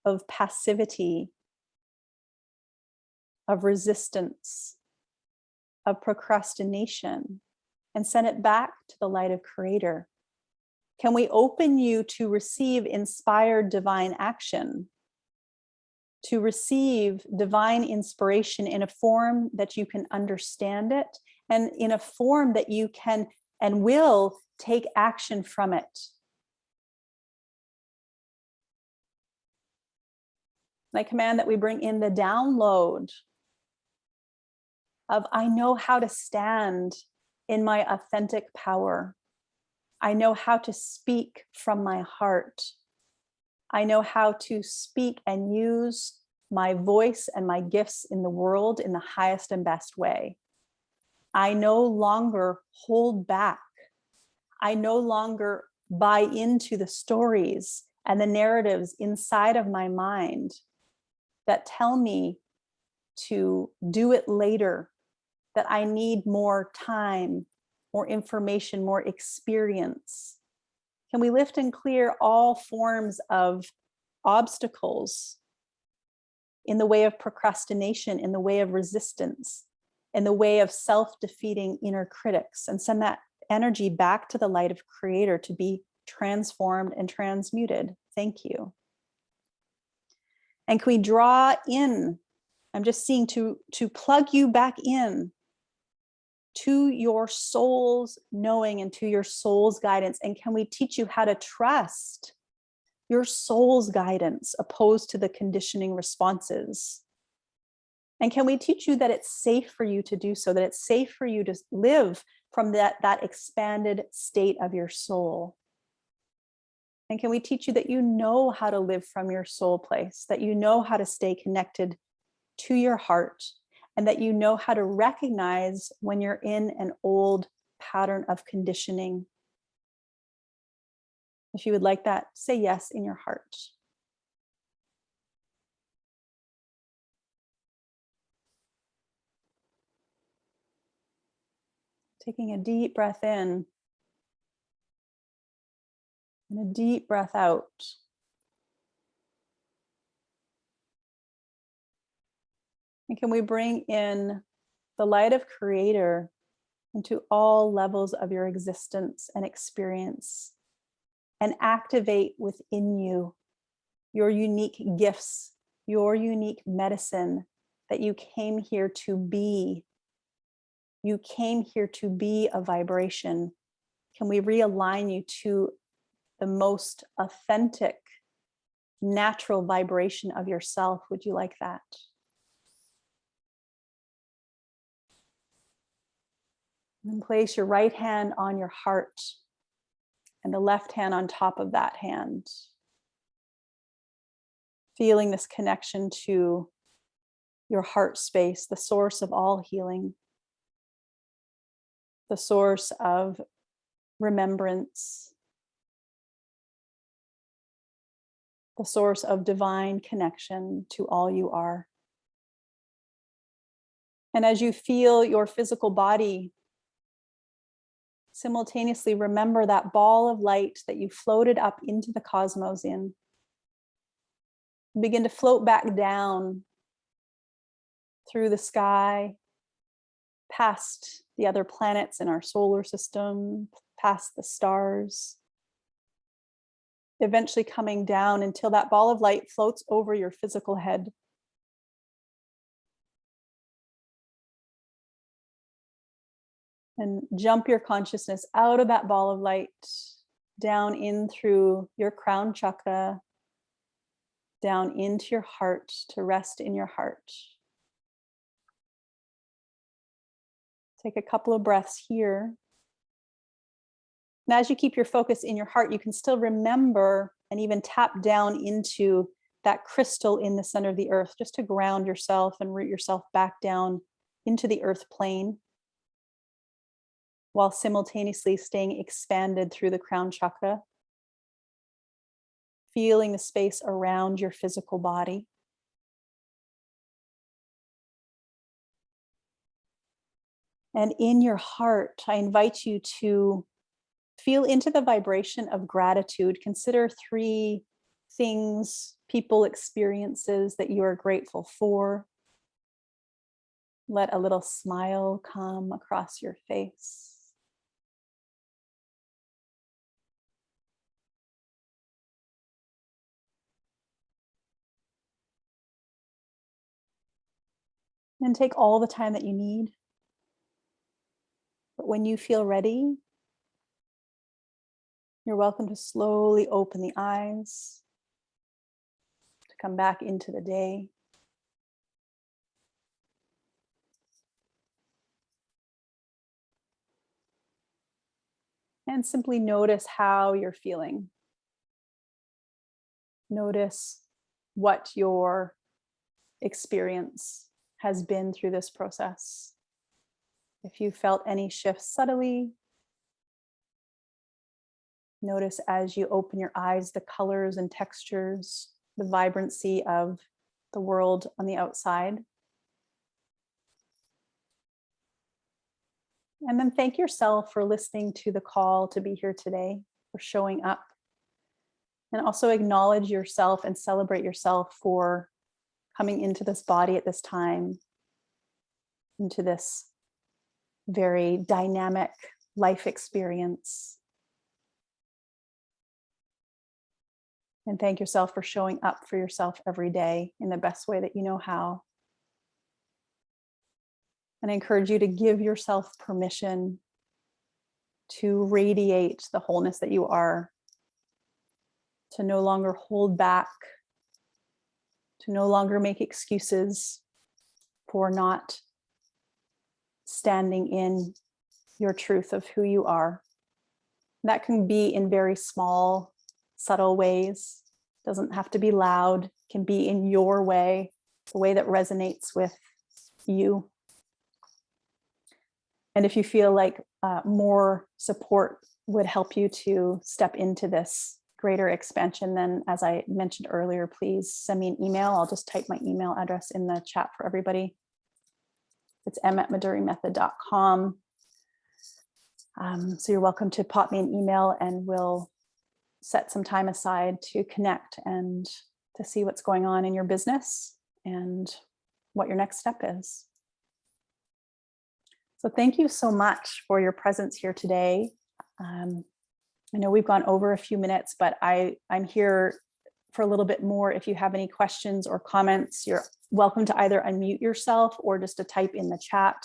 of passivity, of resistance, of procrastination, and send it back to the light of Creator? Can we open you to receive inspired divine action, to receive divine inspiration in a form that you can understand it, and in a form that you can and will take action from it? I command that we bring in the download of, I know how to stand in my authentic power. I know how to speak from my heart. I know how to speak and use my voice and my gifts in the world in the highest and best way. I no longer hold back. I no longer buy into the stories and the narratives inside of my mind that tell me to do it later, that I need more time, more information, more experience. Can we lift and clear all forms of obstacles in the way of procrastination, in the way of resistance, in the way of self-defeating inner critics, and send that energy back to the light of Creator to be transformed and transmuted? Thank you. And can we draw in, I'm just seeing, to plug you back in to your soul's knowing and to your soul's guidance? And can we teach you how to trust your soul's guidance opposed to the conditioning responses? And can we teach you that it's safe for you to do so, that it's safe for you to live from that expanded state of your soul? And can we teach you that you know how to live from your soul place, that you know how to stay connected to your heart, and that you know how to recognize when you're in an old pattern of conditioning? If you would like that, say yes in your heart. Taking a deep breath in and a deep breath out. And can we bring in the light of Creator into all levels of your existence and experience, and activate within you your unique gifts, your unique medicine that you came here to be. You came here to be a vibration. Can we realign you to the most authentic, natural vibration of yourself? Would you like that? And place your right hand on your heart and the left hand on top of that hand. Feeling this connection to your heart space, the source of all healing, the source of remembrance, the source of divine connection to all you are. And as you feel your physical body, simultaneously remember that ball of light that you floated up into the cosmos in. Begin to float back down through the sky, past the other planets in our solar system, past the stars, eventually coming down until that ball of light floats over your physical head. And jump your consciousness out of that ball of light, down in through your crown chakra, down into your heart to rest in your heart. Take a couple of breaths here. And as you keep your focus in your heart, you can still remember and even tap down into that crystal in the center of the earth, just to ground yourself and root yourself back down into the earth plane, while simultaneously staying expanded through the crown chakra, feeling the space around your physical body. And in your heart, I invite you to feel into the vibration of gratitude. Consider 3 things, people, experiences that you are grateful for. Let a little smile come across your face. And take all the time that you need. But when you feel ready, you're welcome to slowly open the eyes, to come back into the day. And simply notice how you're feeling. Notice what your experience has been through this process. If you felt any shifts subtly, notice as you open your eyes the colors and textures, the vibrancy of the world on the outside. And then thank yourself for listening to the call to be here today, for showing up. And also acknowledge yourself and celebrate yourself for coming into this body at this time, into this very dynamic life experience. And thank yourself for showing up for yourself every day in the best way that you know how. And I encourage you to give yourself permission to radiate the wholeness that you are, to no longer hold back, to no longer make excuses for not standing in your truth of who you are. That can be in very small, subtle ways. It doesn't have to be loud. It can be in your way, the way that resonates with you. And if you feel like more support would help you to step into this greater expansion, then as I mentioned earlier, please send me an email. I'll just type my email address in the chat for everybody. It's m@madurimethod.com. So you're welcome to pop me an email, and we'll set some time aside to connect and to see what's going on in your business and what your next step is. So thank you so much for your presence here today. I know we've gone over a few minutes, but I'm here for a little bit more. If you have any questions or comments, you're welcome to either unmute yourself or just to type in the chat.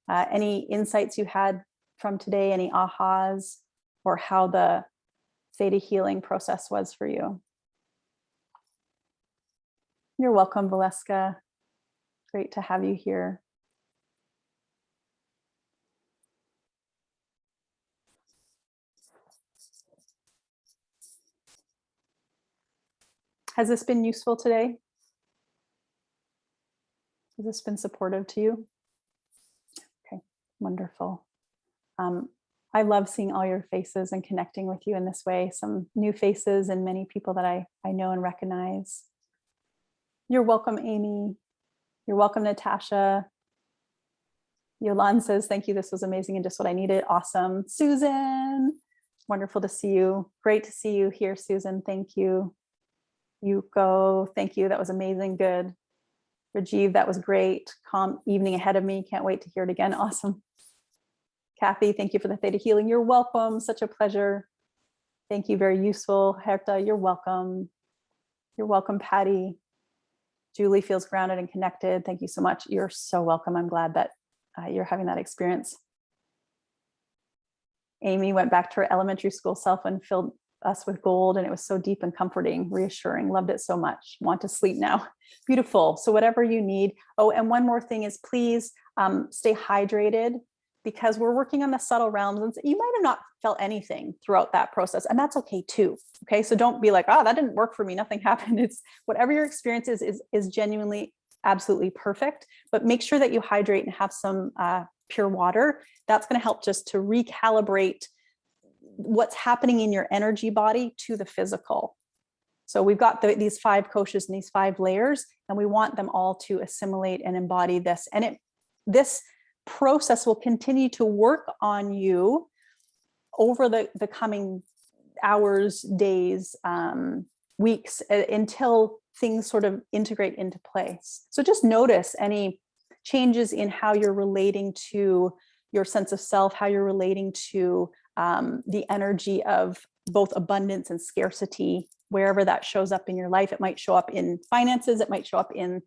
Any insights you had from today, any ahas, or how the Theta healing process was for you. You're welcome, Valeska. Great to have you here. Has this been useful today? Has this been supportive to you? Okay, wonderful. I love seeing all your faces and connecting with you in this way. Some new faces and many people that I know and recognize. You're welcome, Amy. You're welcome, Natasha. Yolande says, thank you. This was amazing and just what I needed. Awesome. Susan, wonderful to see you. Great to see you here, Susan. Thank you. Yuko, thank you. That was amazing. Good. Rajiv, that was great. Calm evening ahead of me. Can't wait to hear it again. Awesome. Kathy, thank you for the Theta healing. You're welcome. Such a pleasure. Thank you. Very useful. Herta, you're welcome. You're welcome, Patty. Julie feels grounded and connected. Thank you so much. You're so welcome. I'm glad that you're having that experience. Amy went back to her elementary school self and filled us with gold, and it was so deep and comforting, reassuring. Loved it so much. Want to sleep now. Beautiful. So whatever you need. Oh, and one more thing is, please stay hydrated. because we're working on the subtle realms, and you might have not felt anything throughout that process, and that's okay too. Okay, so don't be like, oh, that didn't work for me, nothing happened. It's whatever your experience is genuinely absolutely perfect, but make sure that you hydrate and have some pure water. That's going to help just to recalibrate what's happening in your energy body to the physical. So we've got these 5 koshas and these 5 layers, and we want them all to assimilate and embody this. And this process will continue to work on you over the coming hours, days, weeks, until things sort of integrate into place. So just notice any changes in how you're relating to your sense of self, how you're relating to the energy of both abundance and scarcity, wherever that shows up in your life. It might show up in finances. It might show up in,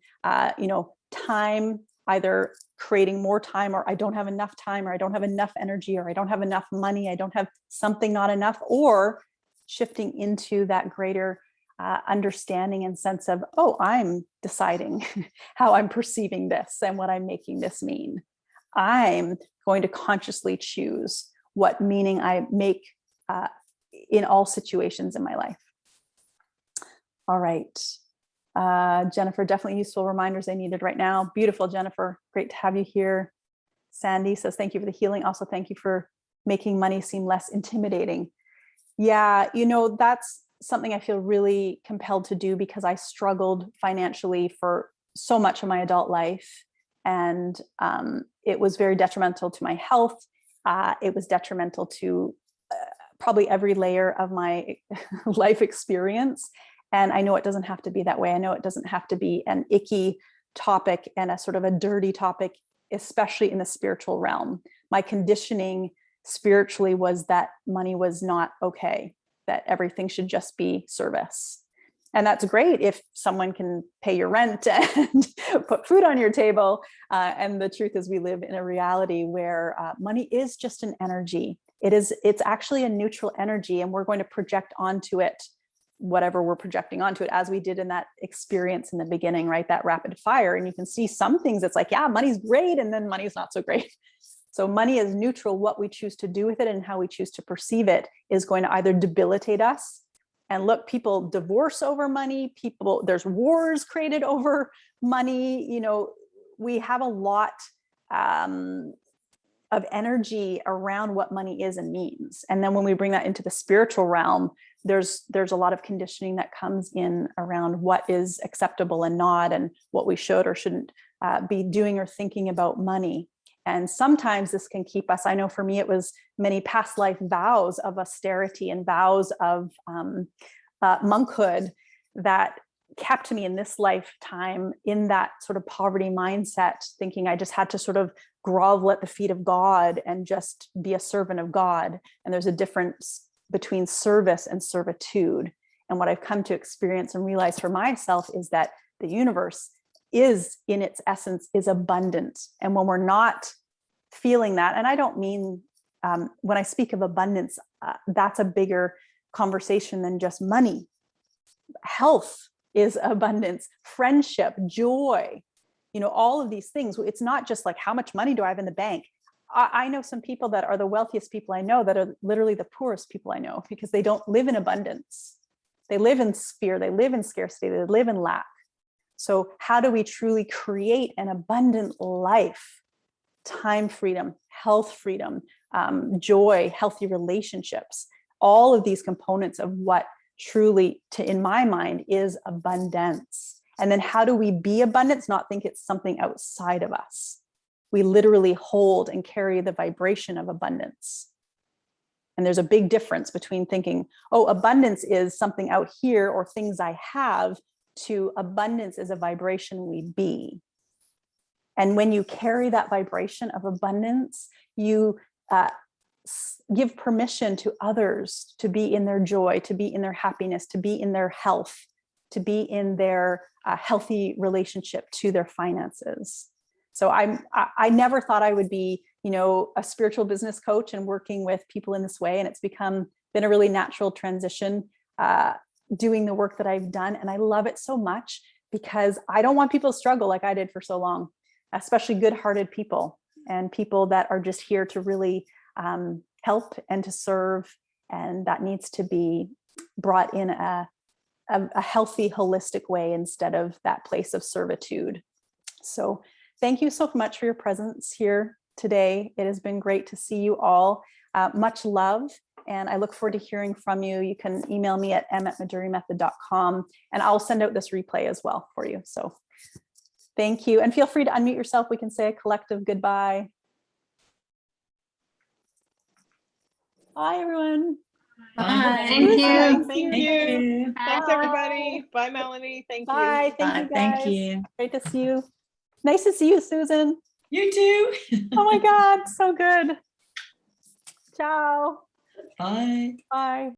time, either creating more time, or I don't have enough time, or I don't have enough energy, or I don't have enough money, I don't have something, not enough, or shifting into that greater understanding and sense of, oh, I'm deciding how I'm perceiving this and what I'm making this mean. I'm going to consciously choose what meaning I make in all situations in my life. All right. Jennifer, definitely useful reminders I needed right now. Beautiful, Jennifer. Great to have you here. Sandy says, thank you for the healing. Also, thank you for making money seem less intimidating. Yeah, that's something I feel really compelled to do, because I struggled financially for so much of my adult life. And it was very detrimental to my health. It was detrimental to probably every layer of my life experience. And I know it doesn't have to be that way. I know it doesn't have to be an icky topic and a sort of a dirty topic, especially in the spiritual realm. My conditioning spiritually was that money was not okay, that everything should just be service. And that's great if someone can pay your rent and put food on your table. And the truth is, we live in a reality where money is just an energy. It's actually a neutral energy, and we're going to project onto it whatever we're projecting onto it, as we did in that experience in the beginning, right? That rapid fire. And you can see some things, it's like, yeah, money's great, and then money's not so great. So money is neutral. What we choose to do with it and how we choose to perceive it is going to either debilitate us. And look, people divorce over money. There's wars created over money. We have a lot of energy around what money is and means. And then when we bring that into the spiritual realm, there's a lot of conditioning that comes in around what is acceptable and not, and what we should or shouldn't be doing or thinking about money. And sometimes this can keep us, I know for me, it was many past life vows of austerity and vows of monkhood that kept me in this lifetime in that sort of poverty mindset, thinking I just had to sort of grovel at the feet of God and just be a servant of God. And there's a difference between service and servitude. And what I've come to experience and realize for myself is that the universe is, in its essence, is abundant. And when we're not feeling that, and I don't mean, when I speak of abundance, that's a bigger conversation than just money. Health is abundance, friendship, joy, all of these things. It's not just like, how much money do I have in the bank? I know some people that are the wealthiest people I know that are literally the poorest people I know, because they don't live in abundance. They live in fear, they live in scarcity, they live in lack. So how do we truly create an abundant life? Time freedom, health freedom, joy, healthy relationships, all of these components of what truly, in my mind, is abundance. And then how do we be abundance, not think it's something outside of us? We literally hold and carry the vibration of abundance. And there's a big difference between thinking, oh, abundance is something out here or things I have, to abundance is a vibration we be. And when you carry that vibration of abundance, you give permission to others to be in their joy, to be in their happiness, to be in their health, to be in their healthy relationship to their finances. So I never thought I would be, a spiritual business coach and working with people in this way. And it's been a really natural transition, doing the work that I've done. And I love it so much, because I don't want people to struggle like I did for so long, especially good-hearted people. and people that are just here to really help and to serve. And that needs to be brought in a healthy, holistic way instead of that place of servitude. So thank you so much for your presence here today. It has been great to see you all. Much love. And I look forward to hearing from you. You can email me at m@madurimethod.com, and I'll send out this replay as well for you. So thank you. And feel free to unmute yourself. We can say a collective goodbye. Bye, everyone. Bye. Thank you. Thank you. Thanks, Bye. everybody. Bye, Melanie. Thank you. Bye. Thank you, guys. Thank you. Great to see you. Nice to see you, Susan. You too. Oh my God, so good. Ciao. Bye. Bye.